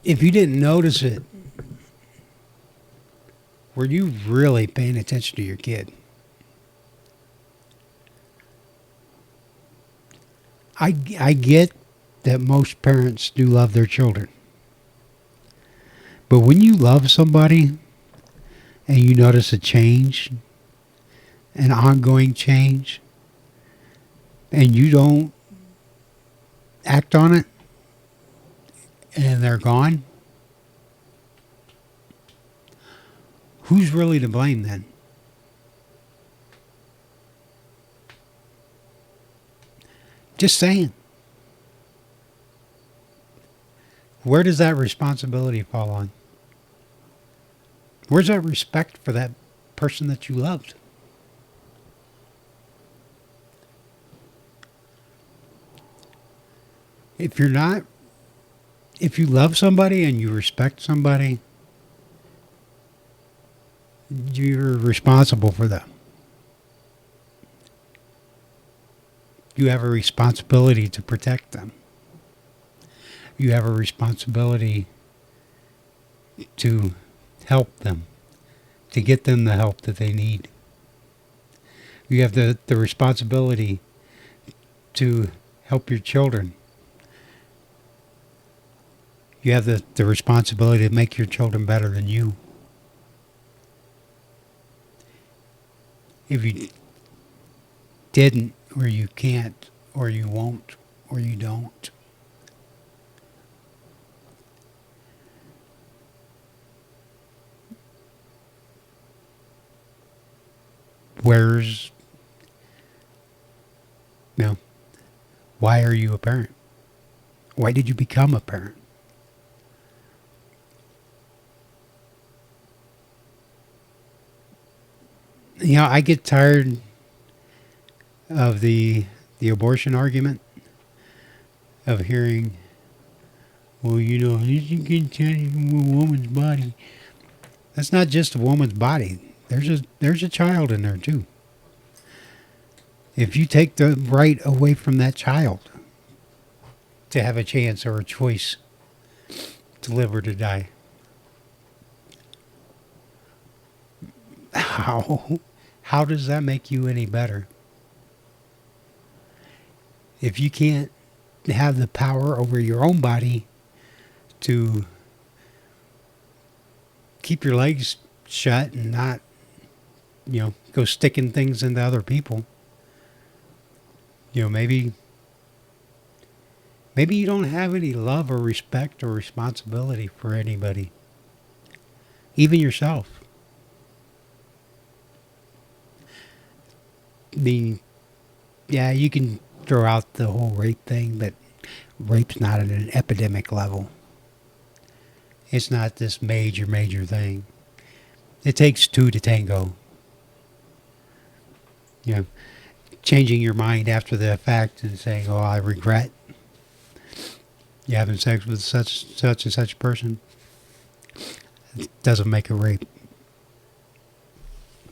If you didn't notice it, were you really paying attention to your kid? I get that most parents do love their children. But when you love somebody and you notice a change, an ongoing change, and you don't act on it, and they're gone, who's really to blame then? Just saying. Where does that responsibility fall on? Where's that respect for that person that you loved? If you love somebody and you respect somebody, you're responsible for them. You have a responsibility to protect them. You have a responsibility to help them, to get them the help that they need. You have the responsibility to help your children. You have the responsibility to make your children better than you. If you didn't, or you can't, or you won't, or you don't, why are you a parent? Why did you become a parent? You know, I get tired of the abortion argument, of hearing, well, you know, you can change a woman's body. That's not just a woman's body. There's a child in there too. If you take the right away from that child to have a chance or a choice to live or to die, how does that make you any better? If you can't have the power over your own body to keep your legs shut and not, go sticking things into other people, maybe you don't have any love or respect or responsibility for anybody, even yourself. You can throw out the whole rape thing, but rape's not at an epidemic level. It's not this major thing. It takes two to tango. Changing your mind after the fact and saying, "Oh, I regret you having sex with such and such person," it doesn't make a rape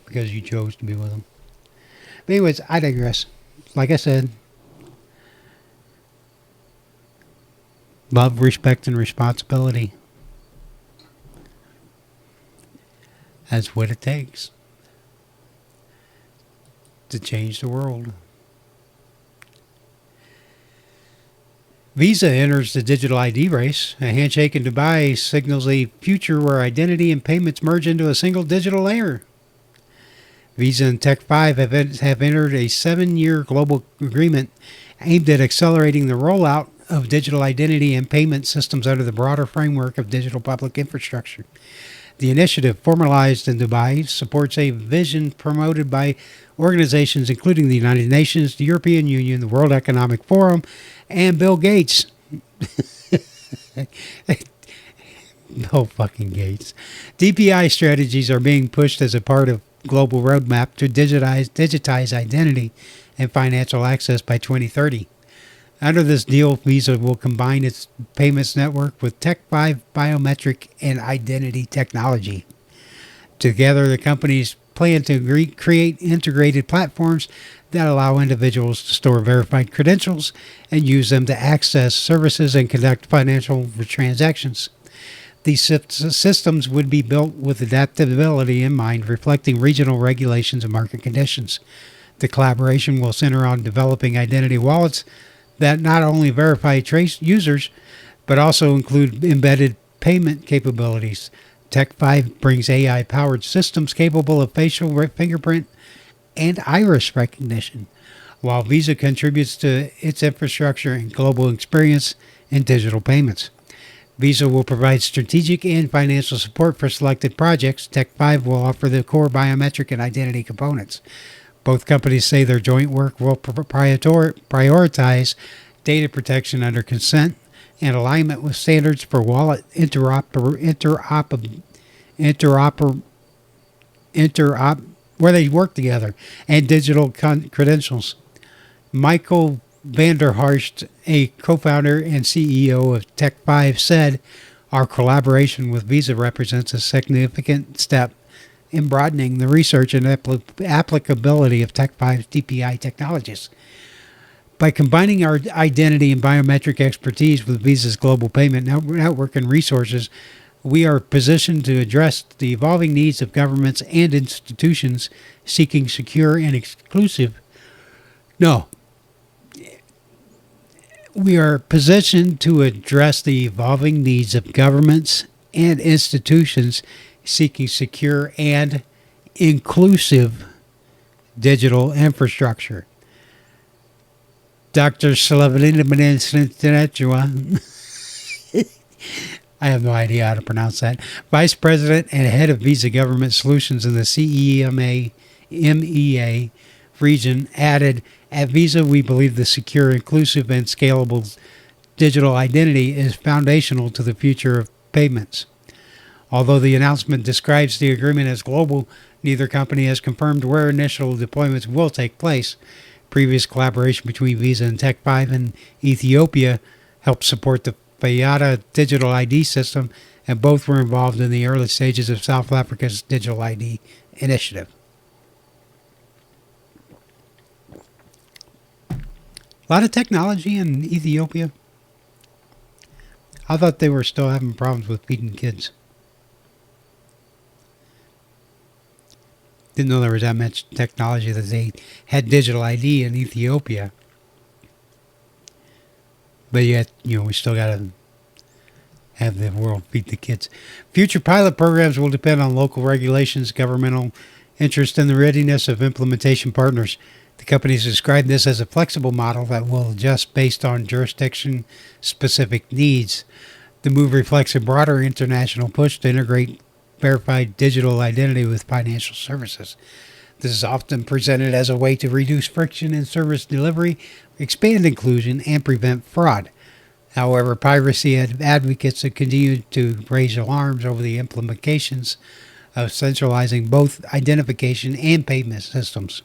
because you chose to be with them. But anyways, I digress. Like I said, love, respect, and responsibility. That's what it takes to change the world. Visa enters the digital ID race. A handshake in Dubai signals a future where identity and payments merge into a single digital layer. Visa and Tech5 have entered a 7-year global agreement aimed at accelerating the rollout of digital identity and payment systems under the broader framework of digital public infrastructure. The initiative, formalized in Dubai, supports a vision promoted by organizations including the United Nations, the European Union, the World Economic Forum, and Bill Gates. No fucking Gates. DPI strategies are being pushed as a part of global roadmap to digitize identity and financial access by 2030. Under this deal, Visa will combine its payments network with Tech5 biometric and identity technology. Together, the companies plan to create integrated platforms that allow individuals to store verified credentials and use them to access services and conduct financial transactions. These systems would be built with adaptability in mind, reflecting regional regulations and market conditions. The collaboration will center on developing identity wallets that not only verify trace users, but also include embedded payment capabilities. Tech5 brings AI-powered systems capable of facial fingerprint and iris recognition, while Visa contributes to its infrastructure and global experience in digital payments. Visa will provide strategic and financial support for selected projects. Tech5 will offer the core biometric and identity components. Both companies say their joint work will prioritize data protection under consent and alignment with standards for wallet where they work together, and digital credentials. Michael Vanderharst, a co-founder and CEO of Tech5, said, "Our collaboration with Visa represents a significant step in broadening the research and applicability of Tech5's DPI technologies. By combining our identity and biometric expertise with Visa's global payment network and resources, we are positioned to address the evolving needs of governments and institutions seeking secure and exclusive. We are positioned to address the evolving needs of governments and institutions seeking secure and inclusive digital infrastructure." Dr. Slavenina, I have no idea how to pronounce that, Vice President and Head of Visa Government Solutions in the MEA region, added, "At Visa, we believe the secure, inclusive, and scalable digital identity is foundational to the future of payments. Although the announcement describes the agreement as global, neither company has confirmed where initial deployments will take place. Previous collaboration between Visa and Tech5 in Ethiopia helped support the Fayada digital ID system, and both were involved in the early stages of South Africa's digital ID initiative. A lot of technology in Ethiopia. I thought they were still having problems with feeding kids. Didn't know there was that much technology that they had digital ID in Ethiopia. But yet, we still got to have the world feed the kids. Future pilot programs will depend on local regulations, governmental interest, and the readiness of implementation partners. The companies describe this as a flexible model that will adjust based on jurisdiction-specific needs. The move reflects a broader international push to integrate verified digital identity with financial services. This is often presented as a way to reduce friction in service delivery, expand inclusion, and prevent fraud. However, privacy advocates have continued to raise alarms over the implications of centralizing both identification and payment systems.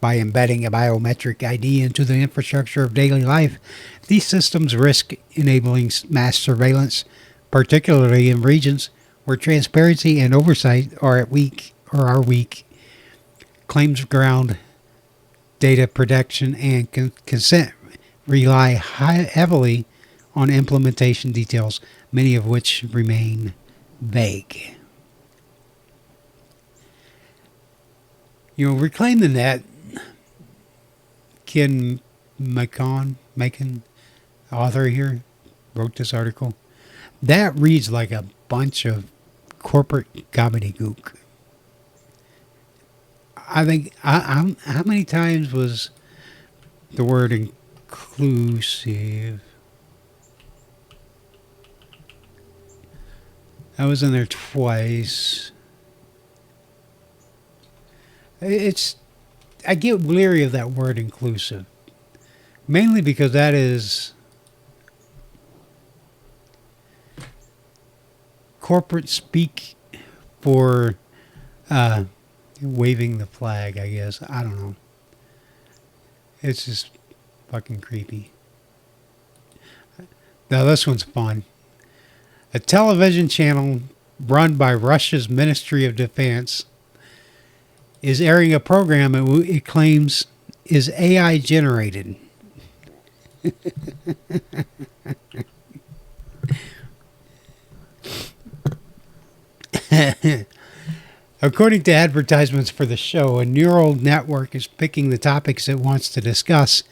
By embedding a biometric ID into the infrastructure of daily life, these systems risk enabling mass surveillance, particularly in regions where transparency and oversight are weak. Claims ground data protection and consent rely heavily on implementation details, many of which remain vague. Reclaim the Net. Ken Macon, author here, wrote this article. That reads like a bunch of corporate gobbledygook. I think, how many times was the word inclusive? I was in there twice. I get leery of that word inclusive, mainly because that is corporate speak for waving the flag, I guess. I don't know. It's just fucking creepy. Now this one's fun. A television channel run by Russia's Ministry of Defense is airing a program it claims is AI generated. According to advertisements for the show, a neural network is picking the topics it wants to discuss,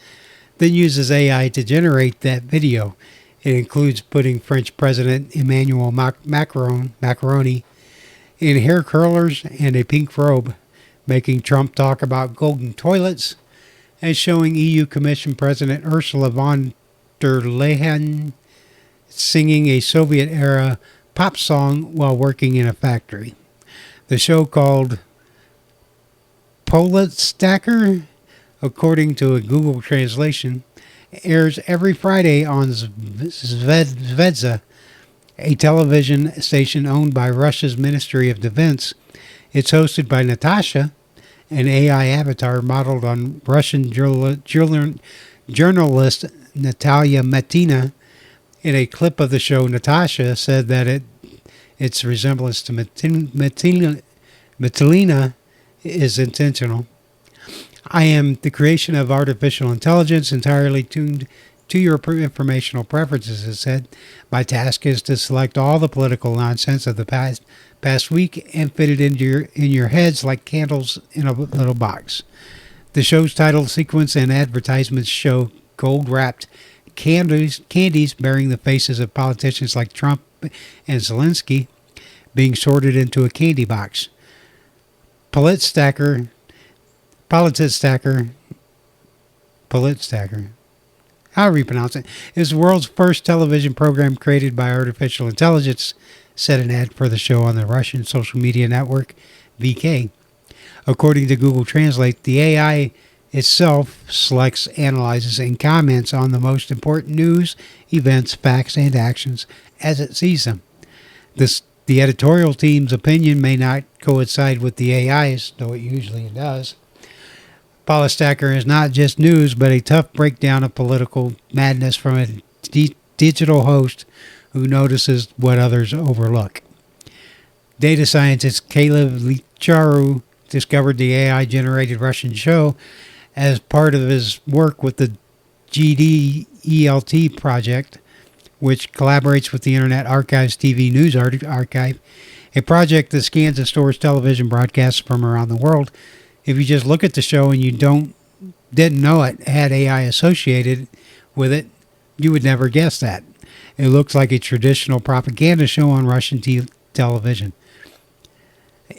then uses AI to generate that video. It includes putting French President Emmanuel Macron in hair curlers and a pink robe, making Trump talk about golden toilets, and showing EU Commission President Ursula von der Leyen singing a Soviet-era pop song while working in a factory. The show, called Payload Stacker, according to a Google translation, airs every Friday on Zvezda, a television station owned by Russia's Ministry of Defense. It's hosted by Natasha, an AI avatar modeled on Russian journalist Natalia Matina. In a clip of the show, Natasha said that its resemblance to Matilina is intentional. I am the creation of artificial intelligence entirely tuned to your informational preferences, it said. My task is to select all the political nonsense of the past week and fit it in your heads like candles in a little box. The show's title sequence and advertisements show gold-wrapped candies bearing the faces of politicians like Trump and Zelensky being sorted into a candy box. Payload Stacker, however you pronounce it, is the world's first television program created by artificial intelligence, said an ad for the show on the Russian social media network VK. According to Google Translate, the AI itself selects, analyzes, and comments on the most important news, events, facts, and actions as it sees them. The editorial team's opinion may not coincide with the AI's, though it usually does. Polystacker is not just news, but a tough breakdown of political madness from a digital host who notices what others overlook. Data scientist Caleb Licharu discovered the AI-generated Russian show as part of his work with the GDELT project, which collaborates with the Internet Archive's TV News Archive, a project that scans and stores television broadcasts from around the world. If you just look at the show and you didn't know it had AI associated with it, you would never guess that. It looks like a traditional propaganda show on Russian television.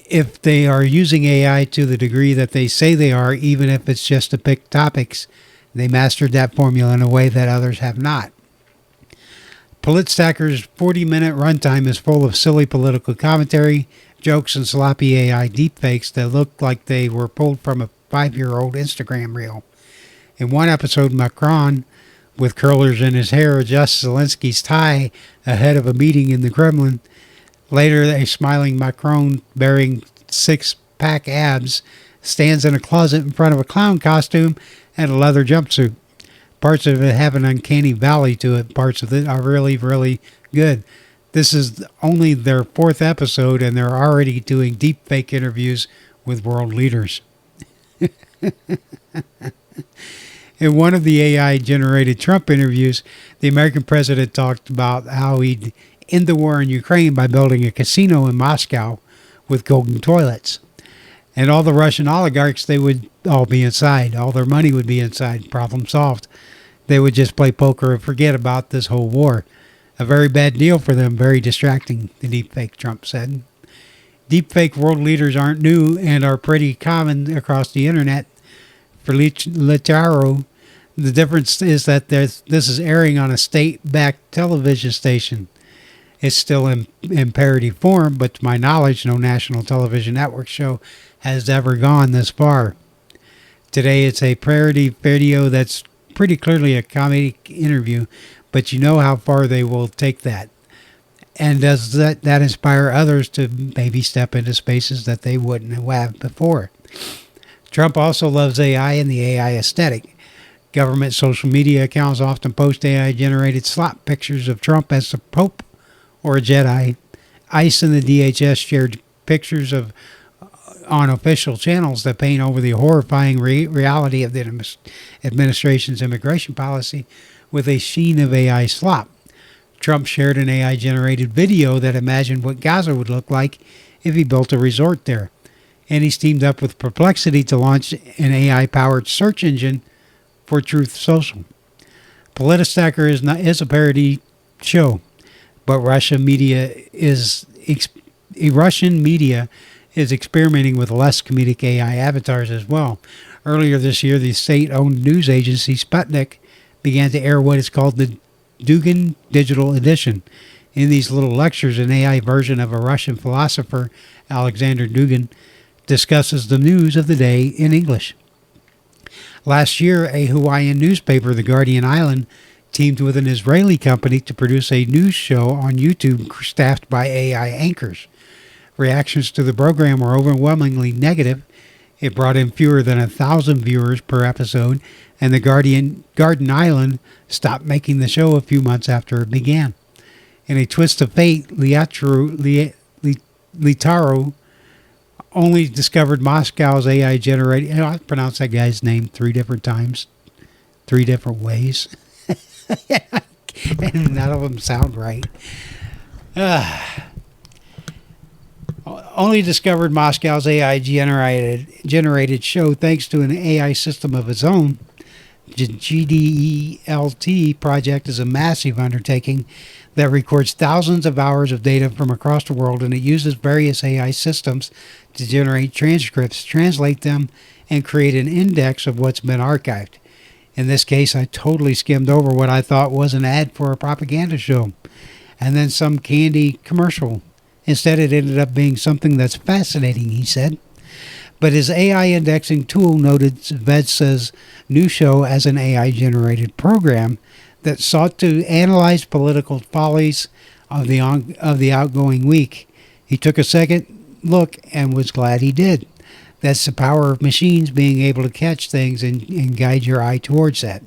If they are using AI to the degree that they say they are, even if it's just to pick topics, they mastered that formula in a way that others have not. Politstacker's 40-minute runtime is full of silly political commentary, jokes, and sloppy AI deepfakes that look like they were pulled from a 5-year-old Instagram reel. In one episode, Macron, with curlers in his hair, adjusts Zelensky's tie ahead of a meeting in the Kremlin. Later, a smiling Macron bearing 6-pack abs stands in a closet in front of a clown costume and a leather jumpsuit. Parts of it have an uncanny valley to it. Parts of it are really, really good. This is only their 4th episode, and they're already doing deepfake interviews with world leaders. In one of the AI-generated Trump interviews, the American president talked about how he'd end the war in Ukraine by building a casino in Moscow with golden toilets. And all the Russian oligarchs, they would all be inside. All their money would be inside. Problem solved. They would just play poker and forget about this whole war. A very bad deal for them, very distracting, the deepfake, Trump said. Deepfake world leaders aren't new and are pretty common across the internet. For Litaro, the difference is that this is airing on a state-backed television station. It's still in parody form, but to my knowledge, no national television network show has ever gone this far. Today, it's a parody video that's pretty clearly a comedic interview, but you know how far they will take that. And does that inspire others to maybe step into spaces that they wouldn't have before? Trump also loves AI and the AI aesthetic. Government social media accounts often post AI-generated slop pictures of Trump as the Pope or a Jedi. ICE and the DHS shared pictures on official channels that paint over the horrifying reality of the administration's immigration policy with a sheen of AI slop. Trump shared an AI-generated video that imagined what Gaza would look like if he built a resort there. And he's teamed up with Perplexity to launch an AI-powered search engine for Truth Social. Politistacker is a parody show, but Russian media is experimenting with less comedic AI avatars as well. Earlier this year, the state-owned news agency Sputnik began to air what is called the Dugin Digital Edition. In these little lectures, an AI version of a Russian philosopher, Alexander Dugin, discusses the news of the day in English. Last year, a Hawaiian newspaper, The Guardian Island, teamed with an Israeli company to produce a news show on YouTube staffed by AI anchors. Reactions to the program were overwhelmingly negative. It brought in fewer than 1,000 viewers per episode, and the Garden Island stopped making the show a few months after it began. In a twist of fate, Litaro only discovered Moscow's AI-generated... I pronounced that guy's name 3 different times, 3 different ways. And none of them sound right. Only discovered Moscow's AI-generated show thanks to an AI system of its own. The GDELT project is a massive undertaking that records thousands of hours of data from across the world, and it uses various AI systems to generate transcripts, translate them, and create an index of what's been archived. In this case, I totally skimmed over what I thought was an ad for a propaganda show, and then some candy commercial. Instead, it ended up being something that's fascinating, he said. But his AI indexing tool noted Vezsa's new show as an AI-generated program that sought to analyze political follies of the outgoing week. He took a second look and was glad he did. That's the power of machines being able to catch things and guide your eye towards that.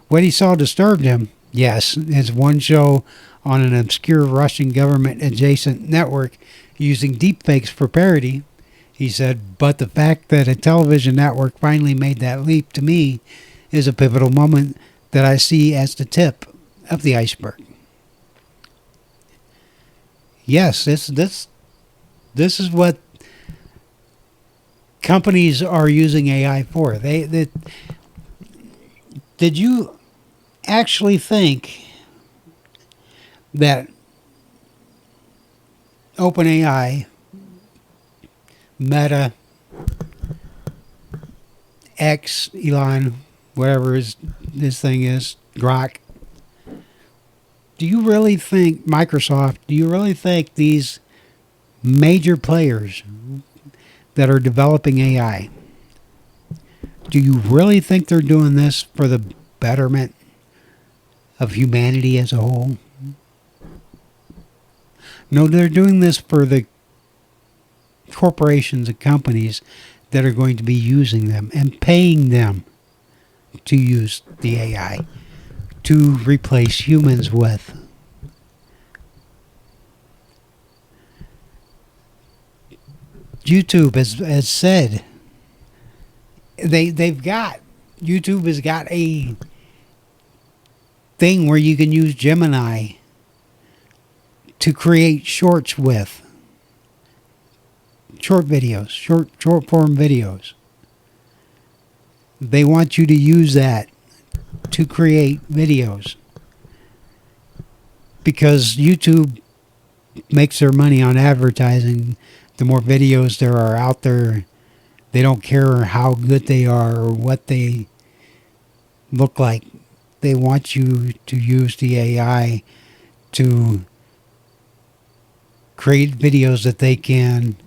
What he saw disturbed him, yes, is one show on an obscure Russian government-adjacent network using deepfakes for parody. He said, but the fact that a television network finally made that leap to me is a pivotal moment that I see as the tip of the iceberg. Yes, this is what companies are using AI for. Did you actually think that OpenAI, Meta, X, Elon, whatever this thing is, Grok, do you really think Microsoft, do you really think these major players that are developing AI, do you really think they're doing this for the betterment of humanity as a whole? No, they're doing this for the corporations and companies that are going to be using them and paying them to use the AI to replace humans with. YouTube has said YouTube has got a thing where you can use Gemini to create shorts with short videos, short form videos. They want you to use that to create videos because YouTube makes their money on advertising. The more videos there are out there, they don't care how good they are or what they look like. They want you to use the AI to create videos that they can,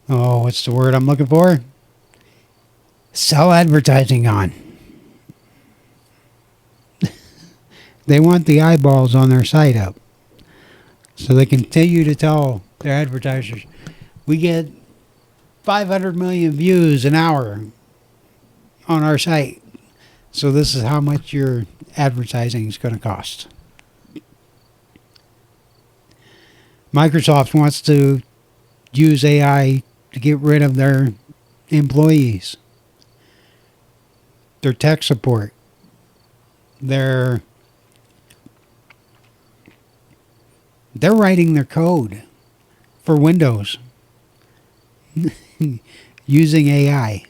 what's the word I'm looking for? Sell advertising on. They want the eyeballs on their site up. So they continue to tell their advertisers, we get 500 million views an hour on our site. So this is how much your advertising is going to cost. Microsoft wants to use AI to get rid of their employees, their tech support, they're writing their code for Windows using AI.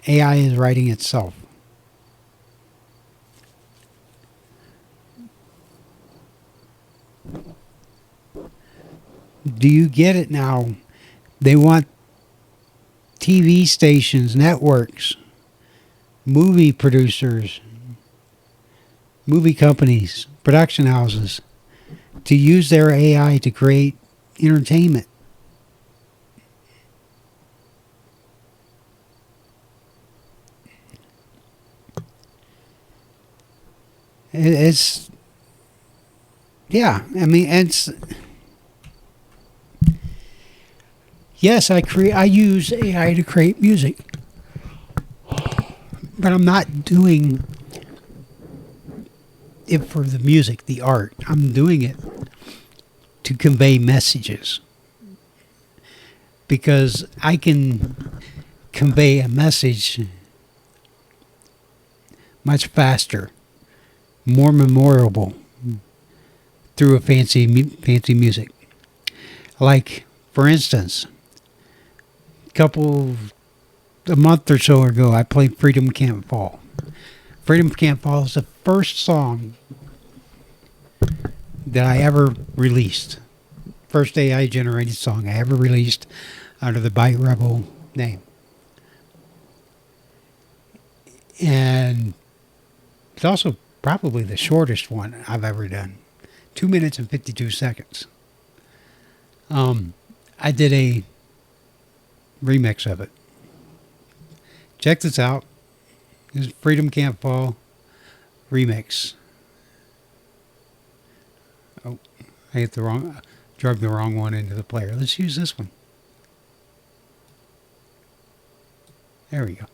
AI is writing itself. Do you get it now? They want TV stations, networks, movie producers, movie companies, production houses to use their AI to create entertainment. It's, yeah, I mean, it's, yes, I use AI to create music, but I'm not doing it for the music, the art. I'm doing it to convey messages because I can convey a message much faster, more memorable through a fancy music. Like, for instance, a month or so ago, I played Freedom Can't Fall. Freedom Can't Fall is the first song that I ever released. First AI-generated song I ever released under the Byte Rebel name. And it's also probably the shortest one I've ever done. 2 minutes and 52 seconds. I did a remix of it. Check this out. This is Freedom Can't Fall remix. Oh, I hit drug the wrong one into the player. Let's use this one. There we go.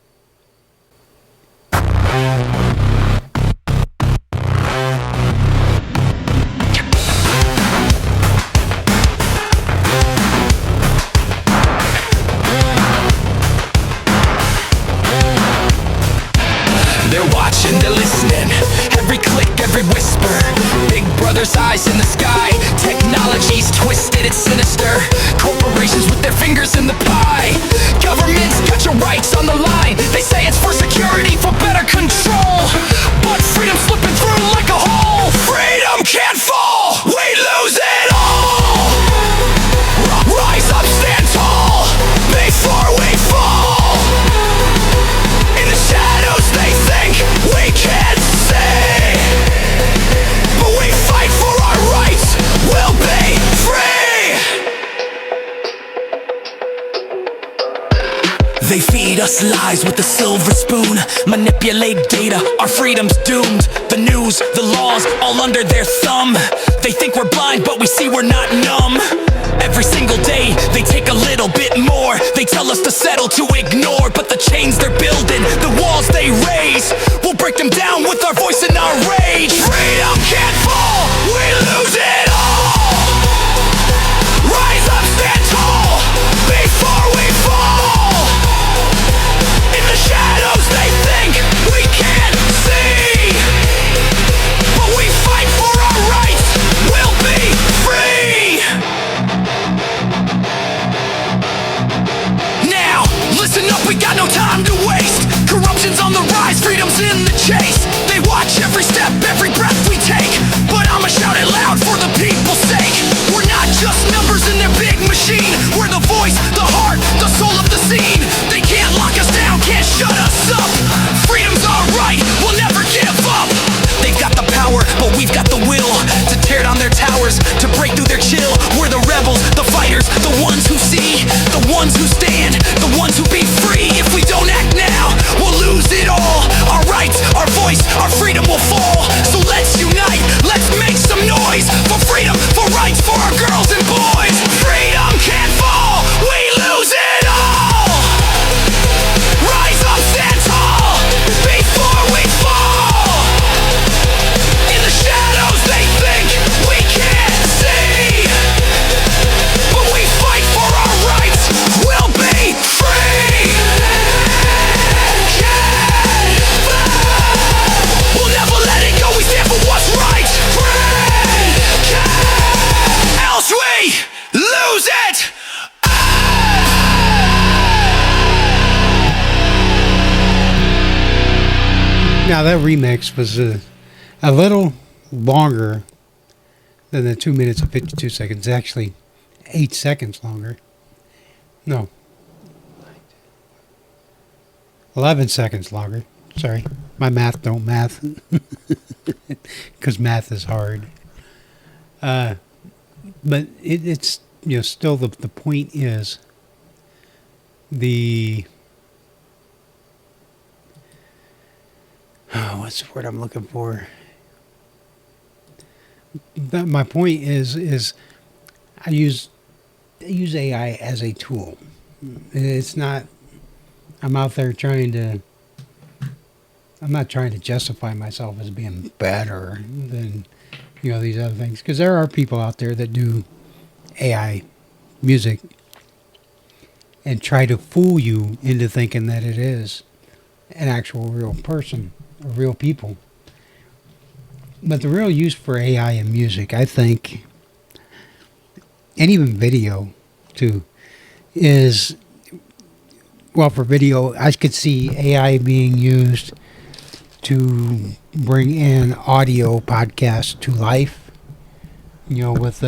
They're watching, they're listening. Every click, every whisper. Big brother's eyes in the sky. Technology's twisted, it's sinister. Corporations with their fingers in the pie. Government's got your rights on the line. They say it's for security, for better control. But freedom's slipping through like a hole. Freedom can't fall. We lose it all. Rise up, stand tall. Before we fall. In the shadows they think we can't see. But we fight for our rights. We'll be free. They feed us lies with a silver spoon. Manipulate data, our freedom's doomed. The news, the laws, all under their thumb. They think we're blind, but we see we're not numb. Every single day, they take a little bit more. They tell us to settle, to ignore. But the chains they're building, the walls they raise, we'll break them down with our voice and our rage. Freedom can't fall, we lose it all. Rise up, stand tall, before we fall. In the shadows they think we can't see. But we fight for our rights, we'll be free. Now, listen up, we got no time to waste. Corruption's on the rise, freedom's in the chase. They watch every step, every breath we take. But I'ma shout it loud for the people's sake. We're not just numbers in their big machine. We're the voice, the heart, the soul of the scene. They can't lock us down, can't shut us up. Freedom's our right, we'll never give up. They've got the power, but we've got the will to tear down their towers, to break through their chill. We're the rebels, the fighters, the ones who see, the ones who stand, the ones who be free. If we don't act now, we'll lose it all. Our rights, our voice, our freedom will fall. So let's unite, let's make some noise. For freedom, for rights, for our girls and boys. Freedom can't fall, we lose it all. Rise up, stand tall, before we fall. In the shadows they think we can't see. But we fight for our rights, we'll be free. We'll never let it go, we stand for what's right. Else we lose it.
Now that remix was a little longer than the 2 minutes and 52 seconds. Actually, 8 seconds longer. No. 11 seconds longer. Sorry. My math don't math. Because math is hard. But it's, still the point is what's the word I'm looking for? My point is I use AI as a tool. It's not, I'm not trying to justify myself as being better than, these other things. Because there are people out there that do AI music and try to fool you into thinking that it is an actual real person or real people. But the real use for AI in music, I think, and even video too, is, well, for video, I could see AI being used to bring in audio podcasts to life, with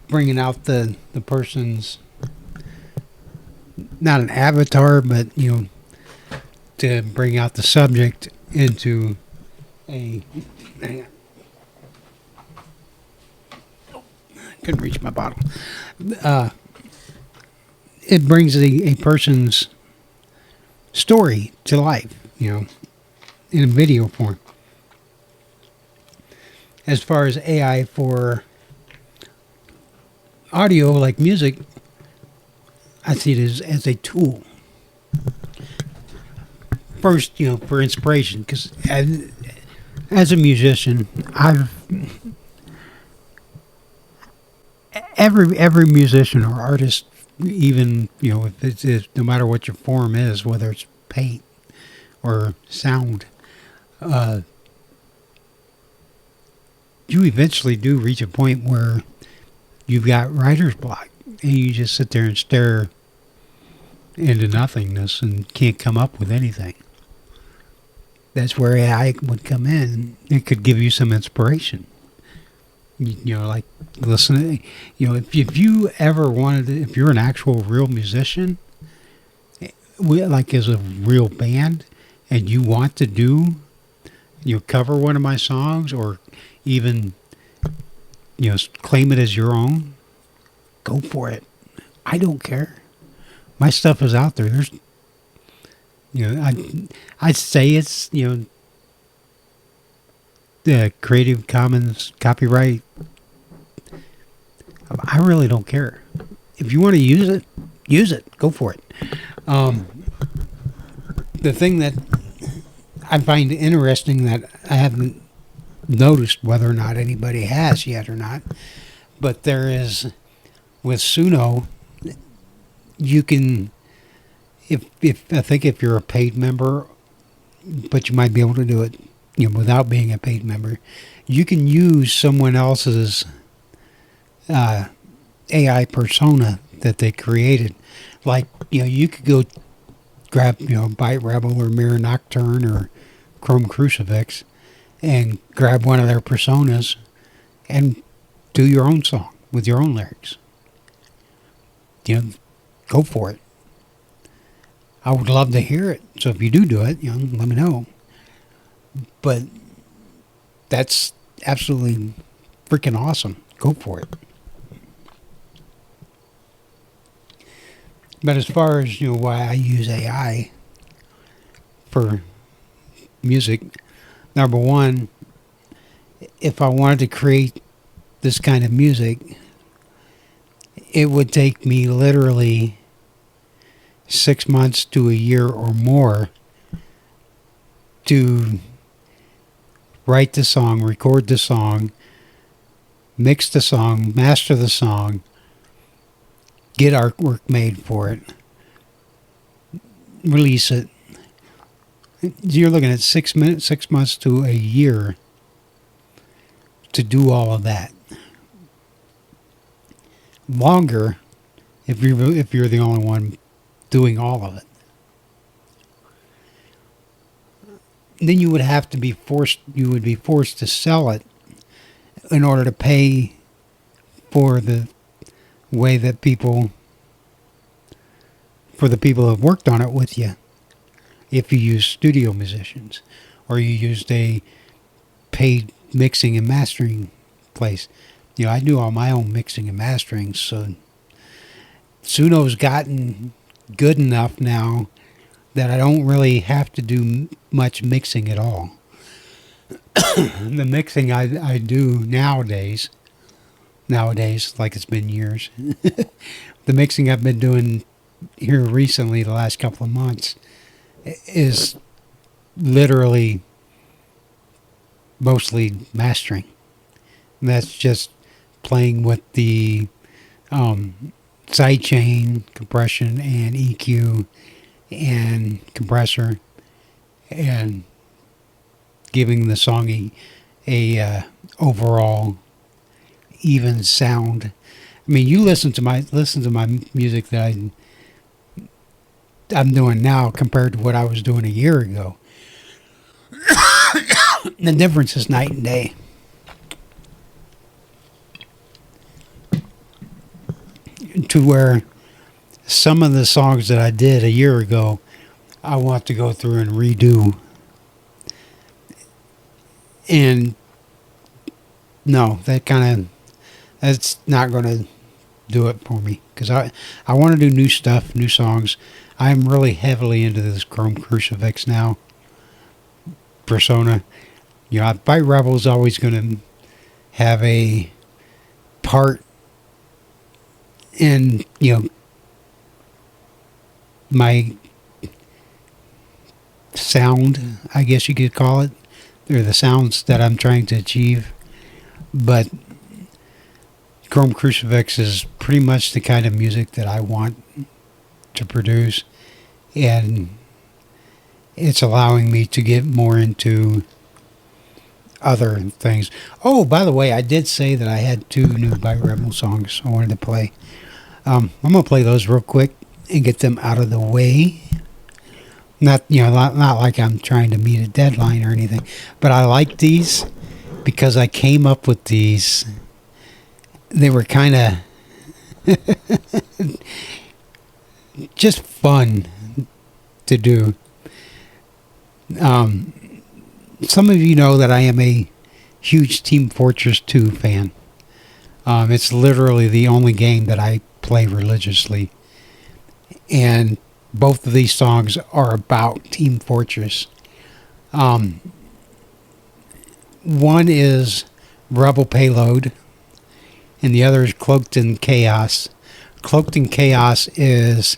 bringing out the person's, not an avatar, but, to bring out the subject into a, hang on. Couldn't reach my bottle. it brings a person's story to life, in a video form. As far as AI for audio, like music, I see it as a tool. First, for inspiration, because as a musician, every musician or artist, even if it's no matter what your form is, whether it's paint or sound, you eventually do reach a point where you've got writer's block, and you just sit there and stare into nothingness and can't come up with anything. That's where AI would come in. It could give you some inspiration. Like listening. If you ever wanted to, if you're an actual real musician, like as a real band, and you want to do, cover one of my songs, or even, claim it as your own, go for it. I don't care. My stuff is out there. There's, I'd say it's, the Creative Commons copyright. I really don't care. If you want to use it. Go for it. The thing that I find interesting that I haven't noticed whether or not anybody has yet or not, but there is, with Suno, you can, if I think if you're a paid member, but you might be able to do it, without being a paid member, you can use someone else's AI persona that they created. Like, you could go grab, Byte Rebel or Mirror Nocturne or Chrome Crucifix and grab one of their personas and do your own song with your own lyrics. Go for it. I would love to hear it. So if you do it, let me know. But that's absolutely freaking awesome. Go for it. But as far as, why I use AI for music, number one, if I wanted to create this kind of music, it would take me literally 6 months to a year or more to write the song, record the song, mix the song, master the song, get artwork made for it, release it. You're looking at 6 months to a year to do all of that. Longer if you're the only one doing all of it. Then you would have to be forced. You would be forced to sell it in order to pay for the way that people, for the people who have worked on it with you. If you use studio musicians, or you used a paid mixing and mastering place. I do all my own mixing and mastering, so Suno's gotten good enough now that I don't really have to do much mixing at all. The mixing I do nowadays, like it's been years, the mixing I've been doing here recently, the last couple of months, is literally mostly mastering. And that's just playing with the sidechain, compression, and EQ, and compressor, and giving the song a overall even sound. I mean, you listen to my music that I'm doing now compared to what I was doing a year ago. The difference is night and day. To where some of the songs that I did a year ago, I want to go through and redo. And no, that's not going to do it for me, because I want to do new stuff, new songs. I'm really heavily into this Chrome Crucifix now persona. You know, Bite Rebel's always going to have a part in, you know, my sound, I guess you could call it, or the sounds that I'm trying to achieve. But Chrome Crucifix is pretty much the kind of music that I want to produce, and it's allowing me to get more into other things. Oh, by the way, I did say that I had 2 new Bite Rebel songs I wanted to play. I'm gonna play those real quick and get them out of the way. Not, you know, not like I'm trying to meet a deadline or anything, but I like these because I came up with these. They were kind of just fun to do. Some of you know that I am a huge Team Fortress 2 fan. It's literally the only game that I play religiously. And both of these songs are about Team Fortress. One is Rebel Payload, and the other is Cloaked in Chaos. Cloaked in Chaos is,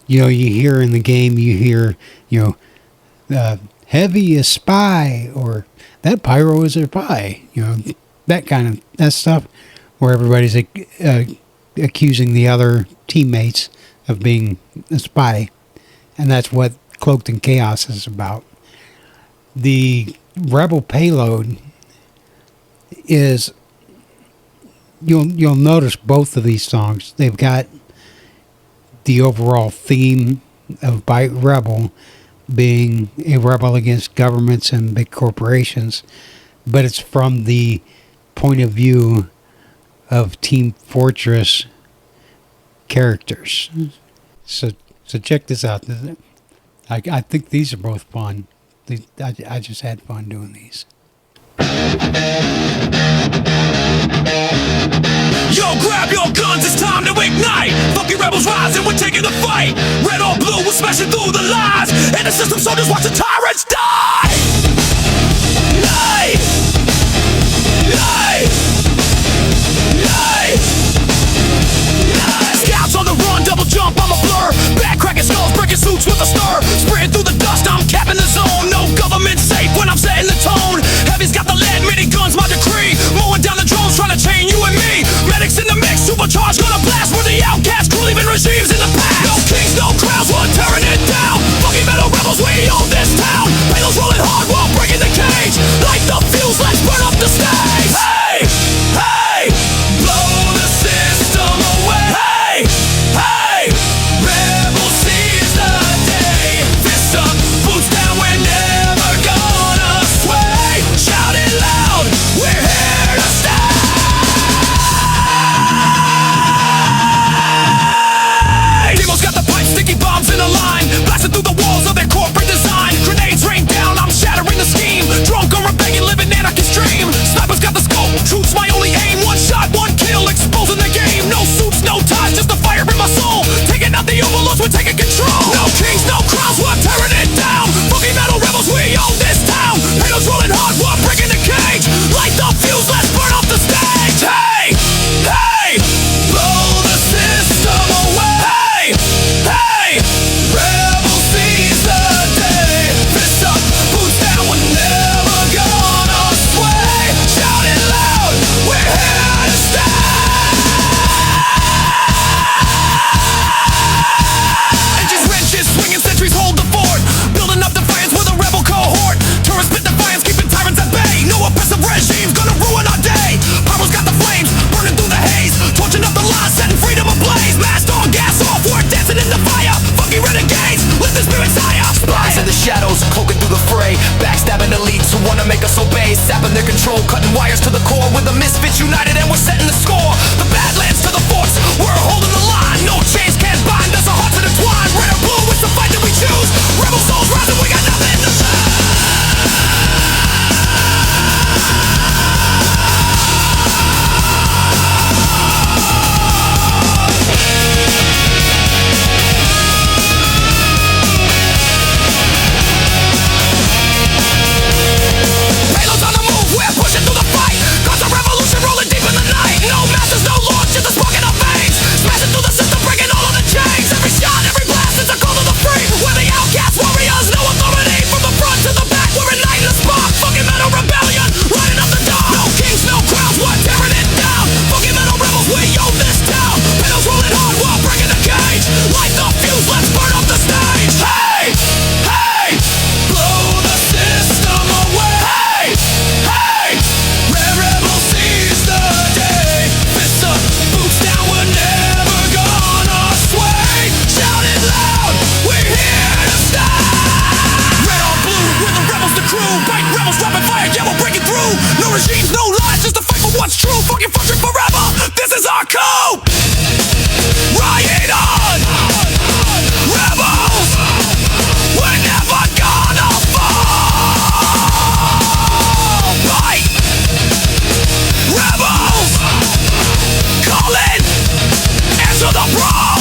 you know, you hear in the game, you hear, you know, heavy is spy, or that pyro is a spy, you know, that stuff, where everybody's accusing the other teammates of being a spy, and that's what Cloaked in Chaos is about. The Rebel Payload is, you'll notice both of these songs, they've got the overall theme of Bite Rebel being a rebel against governments and big corporations, but it's from the point of view of Team Fortress characters. So check this out. I think these are both fun. I just had fun doing these.
Yo, grab your guns, it's time to ignite. Funky rebels rising, we're taking the fight. Red or blue, we're smashing through the lies. And the system soldiers watch the tyrants die. Yay! Yay! Yay! Scouts on the run, double jump, I'm a blur. Back cracking skulls, breaking suits with a stir. Spraying through the dust, I'm capping the zone. No government safe when I'm setting the tone. Heavy's got the lead, mini guns, my decree. Mowing down the drones, trying to chain you and me. Medics in the mix, supercharged, gonna blast. We're the outcasts, crew leaving regimes in the past. No kings, no crowns, we're tearing it down. Funky metal rebels, we own this town. Payload's crew. White rebels dropping fire, yeah, we're breaking through. No regimes, no lies, just a fight for what's true. Fucking function forever, this is our code. Riot on, rebels. We're never gonna fall. Fight, rebels. Calling, answer the brawl.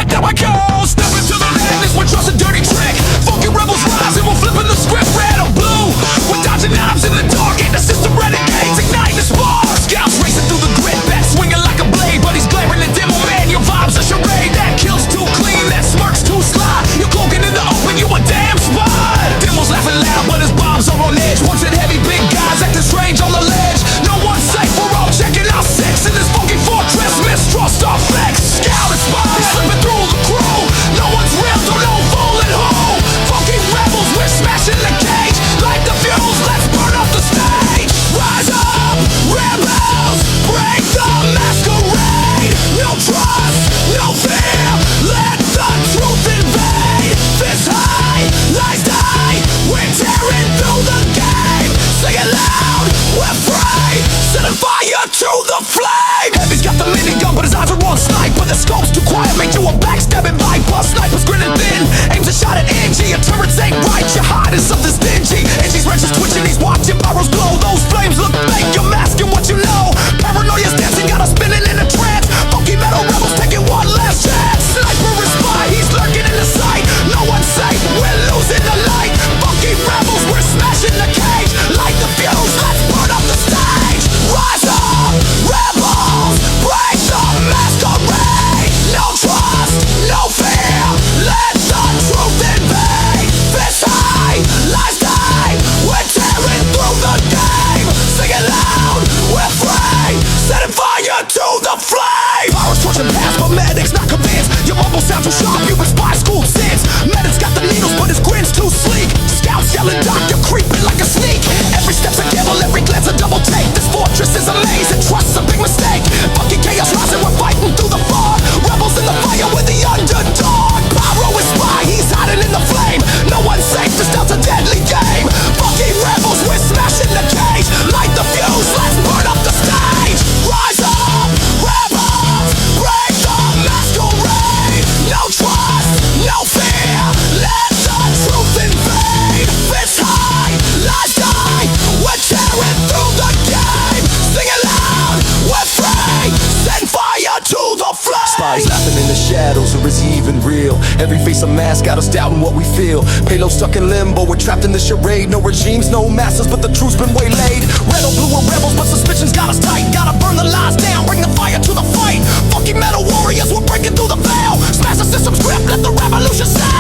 There I go, step into the madness with trust a dirty trick. Funky rebels rise and we're flipping the script red or blue. We're dodging knives in the dark and the system renegades ignite the spark. Scouts racing through the grit, back swinging like a blade. But he's glaring the demo man, your vibe's a charade. That kill's too clean, that smirk's too sly. You're cloaking in the open, you a damn spy. Demo's laughing loud, but his bombs are on edge. Punching heavy, big guys acting strange on the ledge. No one's safe, we're all checking out six in this funky fortress. Mistrust our flex, scout and spy, slipping through the crew. No one's real, so no falling home. Funky rebels, we're smashing the cage. Light the fuse, let's burn up the stage. Rise up, rebels, break the masquerade. No trust, no fear, let the truth invade. Fist high, lies die, we're tearing through the game. Sing it loud, we're free, setting fire to the flame. Heavy's got the minigun, but his eyes are on snipe. But the scope's too quiet, make you a backstabbing viper. Sniper's grinning thin, aims a shot at Angie. Your turrets ain't right, you're hiding something stingy. Angie's wrench is twitching, he's watching barrels glow. Those flames look fake, you're masking what you know. Paranoia's dancing, got us spinning in a trance. Funky metal rebels taking one last chance. Sniper is spy, he's lurking in the sight. No one's safe, we're losing the light. Funky rebels, we're smashing the cage. Light the fuse, let's burn up the stage. Rise up, rebels, break the masquerade. No trust, no fear, let the truth invade. Fist high, lies die, we're tearing through the game. Sing it loud, we're free, setting fire to the flame. Pirates torching past, but medics not convinced. Your mumble sound too sharp, you've been spy schooled since. Medic's got the needles, but his grin's too sleek. Scouts yelling, doc, you're creeping like a sneak. Every step's a gamble, every glance a double take. This fortress is a maze and trust's a big mistake. Funky chaos rising, we're fighting through the fog. Rebels in the fire with the underdog. Pyro is spy, he's hiding in the flame. No one's safe, this down's a deadly game. Funky rebels, we're smashing the cage. Light the fuse, let's burn up the stage. Rise up, rebels, break the masquerade. No trust, no fear, let the truth invade. Fist high, lies die, we're tearing through the game. Sing it loud, we're free, send fire to the flame.
Spies laughing in the shadows, or is he even real? Every face a mask, got us doubting what we feel. Payload stuck in limbo, we're trapped in this charade. No regimes, no masters, but the truth's been waylaid. Red or blue, we're rebels, but suspicion's got us tight. Gotta burn the lies down, bring the fire to the fight. Funky metal warriors, we're breaking through the veil. Smash the system's grip, let the revolution sound.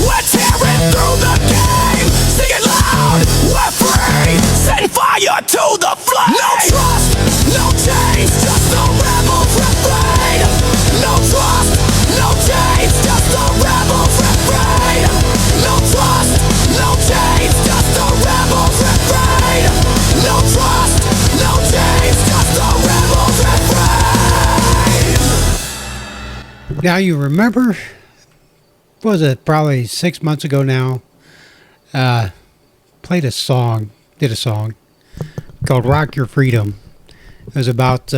We're tearing through the game. Sing it loud, we're free. Setting fire to the flame. No trust, no change, just a rebel's refrain. No trust, no change, just a rebel's refrain. No trust, no change, just a rebel's refrain. No trust, no change, just a rebel's refrain.
Now you remember, what was it, probably 6 months ago now, did a song called Rock Your Freedom. It was about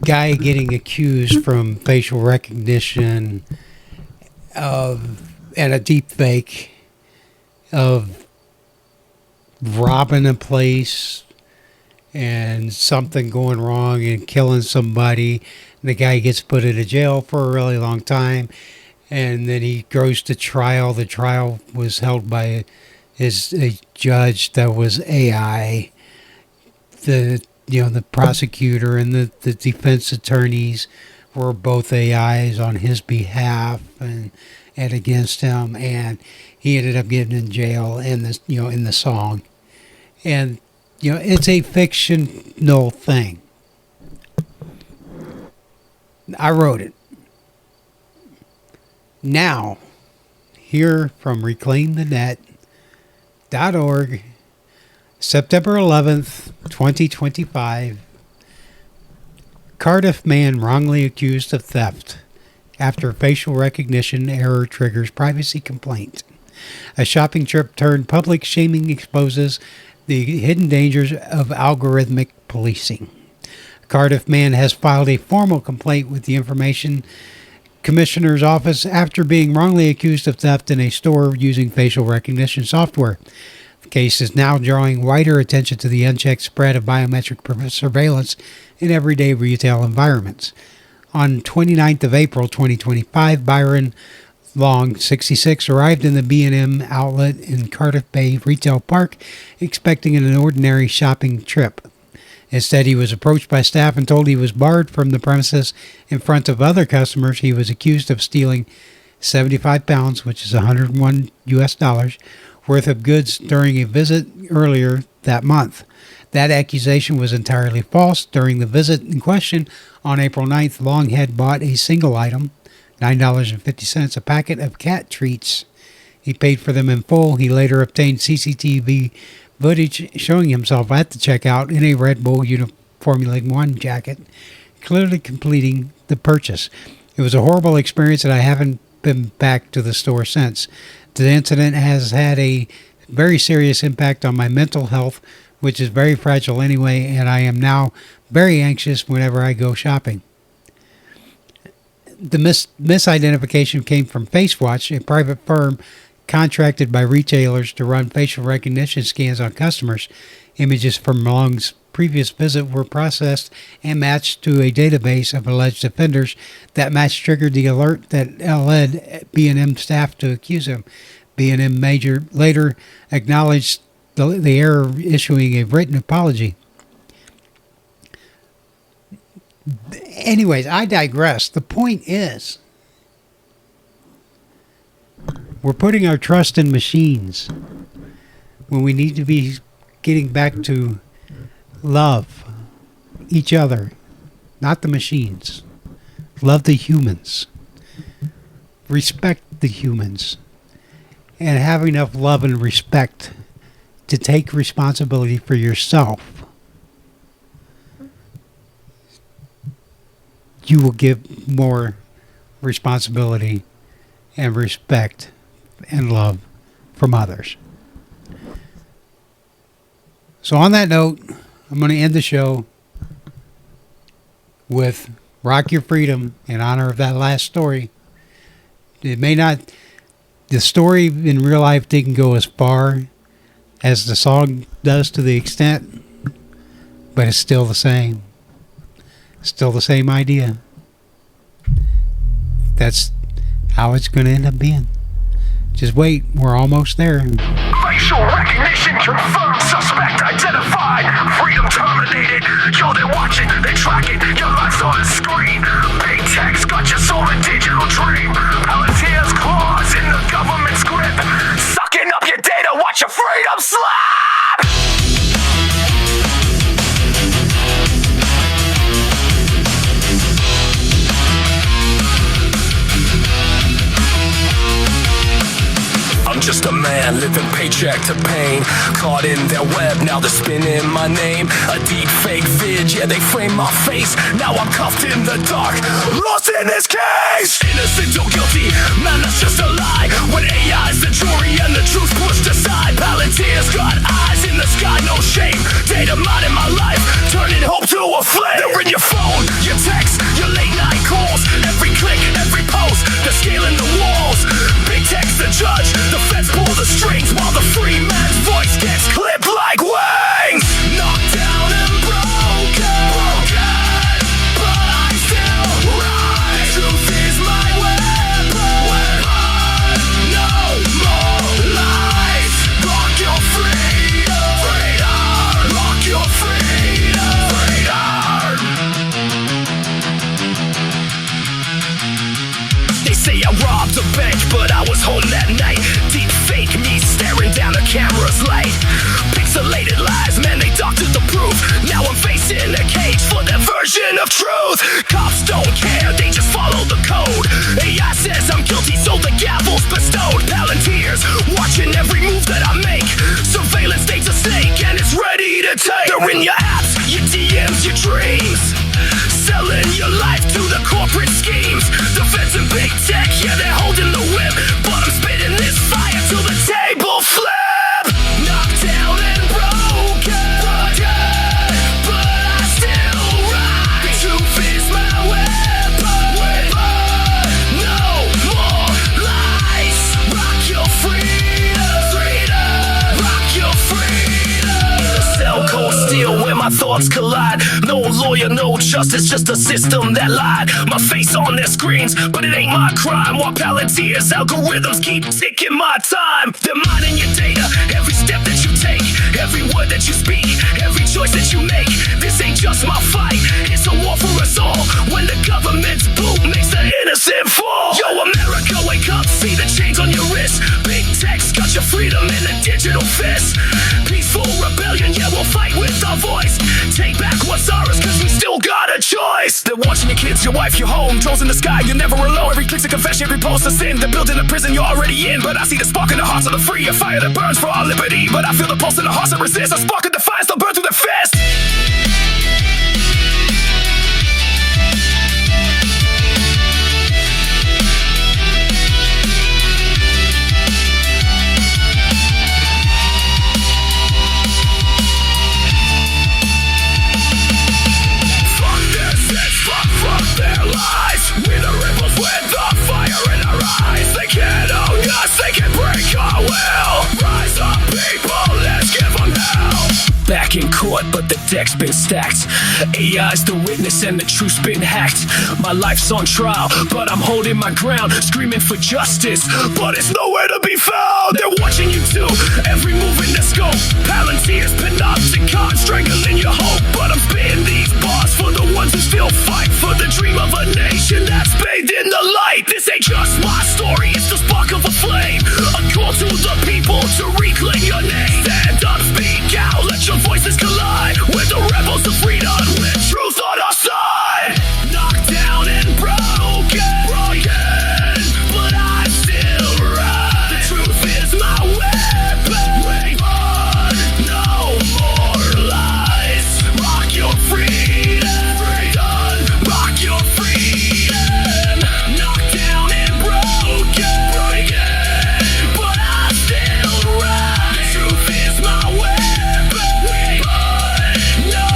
guy getting accused from facial recognition and a deep fake of robbing a place and something going wrong and killing somebody. And the guy gets put into jail for a really long time, and then he goes to trial. The trial was held by a judge that was AI. The prosecutor and the defense attorneys were both AIs on his behalf and against him, and he ended up getting in jail in the song. And it's a fictional thing. I wrote it. Now, here from reclaimthenet.org, September 11th, 2025. Cardiff man wrongly accused of theft after facial recognition error triggers privacy complaint. A shopping trip turned public shaming exposes the hidden dangers of algorithmic policing. Cardiff man has filed a formal complaint with the Information Commissioner's Office after being wrongly accused of theft in a store using facial recognition software. The case is now drawing wider attention to the unchecked spread of biometric surveillance in everyday retail environments. On 29th of April 2025, Byron Long, 66, arrived in the B&M outlet in Cardiff Bay Retail Park expecting an ordinary shopping trip. Instead, he was approached by staff and told he was barred from the premises in front of other customers. He was accused of stealing 75 pounds, which is $101 worth of goods during a visit earlier that month. That accusation was entirely false. During the visit in question on April 9th, Long had bought a single item, $9.50, a packet of cat treats. He paid for them in full. He later obtained CCTV footage showing himself at the checkout in a Red Bull Formula One jacket, clearly completing the purchase. It was a horrible experience, and I haven't been back to the store since. The incident has had a very serious impact on my mental health, which is very fragile anyway, and I am now very anxious whenever I go shopping. The misidentification came from FaceWatch, a private firm contracted by retailers to run facial recognition scans on customers. Images from Long's previous visit were processed and matched to a database of alleged offenders. That match triggered the alert that led B&M staff to accuse him. B&M major later acknowledged the error, issuing a written apology. Anyways, I digress. The point is, we're putting our trust in machines when we need to be getting back to love each other, not the machines. Love the humans. Respect the humans. And have enough love and respect to take responsibility for yourself. You will give more responsibility and respect and love from others. So on that note, I'm going to end the show with Rock Your Freedom in honor of that last story. It may not, the story in real life didn't go as far as the song does to the extent, but it's still the same. Still the same idea. That's how it's going to end up being. Just wait, we're almost there.
Facial recognition confirmed, suspect identified, freedom terminated. Yo, they're watching, they're tracking, your life's on the screen. Big text got your soul a digital dream.
just a man living paycheck to pain. Caught in their web, now they're spinning my name. A deep fake vid, yeah, they frame my face. Now I'm cuffed in the dark, lost in this case. Innocent or guilty, man, that's just a lie. When AI's the jury and the truth pushed aside. Palantir's got eyes in the sky, no shame. Data mining my life, turning hope to a flame. They're in your phone, your text, your late night calls. Every click, every post, they're scaling the walls. Big tech's the judge, the feds pull the strings, while the free man's voice gets clipped like wings. Knocked down and broken, but I still rise. Truth is my weapon, no more lies. Rock your freedom, rock your freedom. They say I robbed a bank, but I was home that night. Deep fake me staring down the camera's light. Pixelated lies, man, they doctored the proof. Now I'm facing a cage for their version of truth. Cops don't care, they just follow the code. AI says I'm guilty, so the gavel's bestowed. Palantirs watching every move that I make. Surveillance stays a snake, and it's ready to take. They're in your apps, your DMs, your dreams. Selling your life to the corporate schemes. The feds and big tech, yeah, they're holding the whip. But I'm spitting this fire till the table flip. Knocked down and broken, but I still rise. The truth is my weapon, no more lies. Rock your freedom, rock your freedom. In the cell cold steel where my thoughts collide. No lawyer, no justice, just a system that lied. My face on their screens, but it ain't my crime. While Palantir's algorithms keep ticking my time. They're mining your data, every step that you take, every word that you speak, every choice that you make. This ain't just my fight, it's a war for us all. When the government's boot makes the innocent fall. Yo, America, wake up, see the chains on your wrist. Big tech's got your freedom in a digital fist. Peaceful rebellion, yeah, we'll fight with our voice. Take back what's ours, cause we still got a choice. They're watching your kids, your wife, your home. Drones in the sky, you're never alone. Every click's a confession, every post a sin. They're building a prison you're already in. But I see the spark in the hearts of the free. A fire that burns for our liberty. But I feel the pulse in the hearts that resist. A spark of defiance that'll burn through the fist. Their lies, we're the rebels with the fire in our eyes. They can't own us, they can break our will. Rise up, people, let's give them hell. Back in court, but the deck's been stacked. AI's the witness and the truth's been hacked. My life's on trial, but I'm holding my ground, screaming for justice, but it's nowhere to be found. They're watching you too, every move in the scope. Palantir's panopticon, strangling your hope. But I'm spitting these bars for the ones who still fight for the dream of a nation that's bathed in the light. This ain't just my story, it's the spark of a flame. A call to the people to reclaim your name. Stand up, speak out, let your voices collide. We're the rebels of freedom, with truth on our side. Knocked down and broken, but I still rise. The truth is my weapon, no more lies. Rock your freedom, rock your freedom. Knocked down and broken, but I still rise. The truth is my weapon, no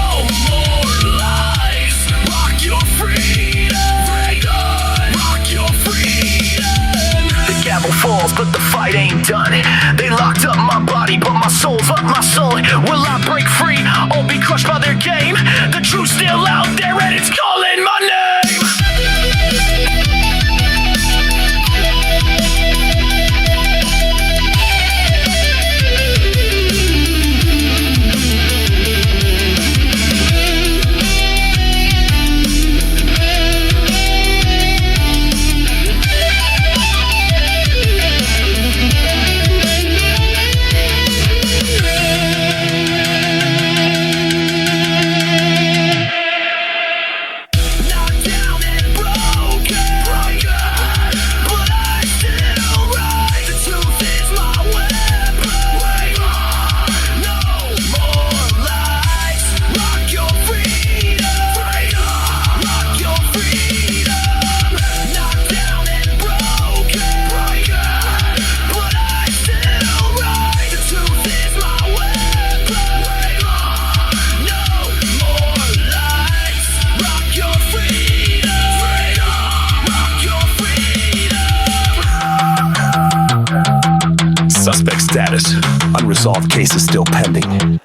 more lies. Rock your freedom, rock your freedom. The gavel falls, but the fight ain't done. They locked up my body, but my soul's up my soul. Will I break free or be crushed by their game? The truth's still out there and it's calling my name. Knocked
Status: unresolved cases still pending.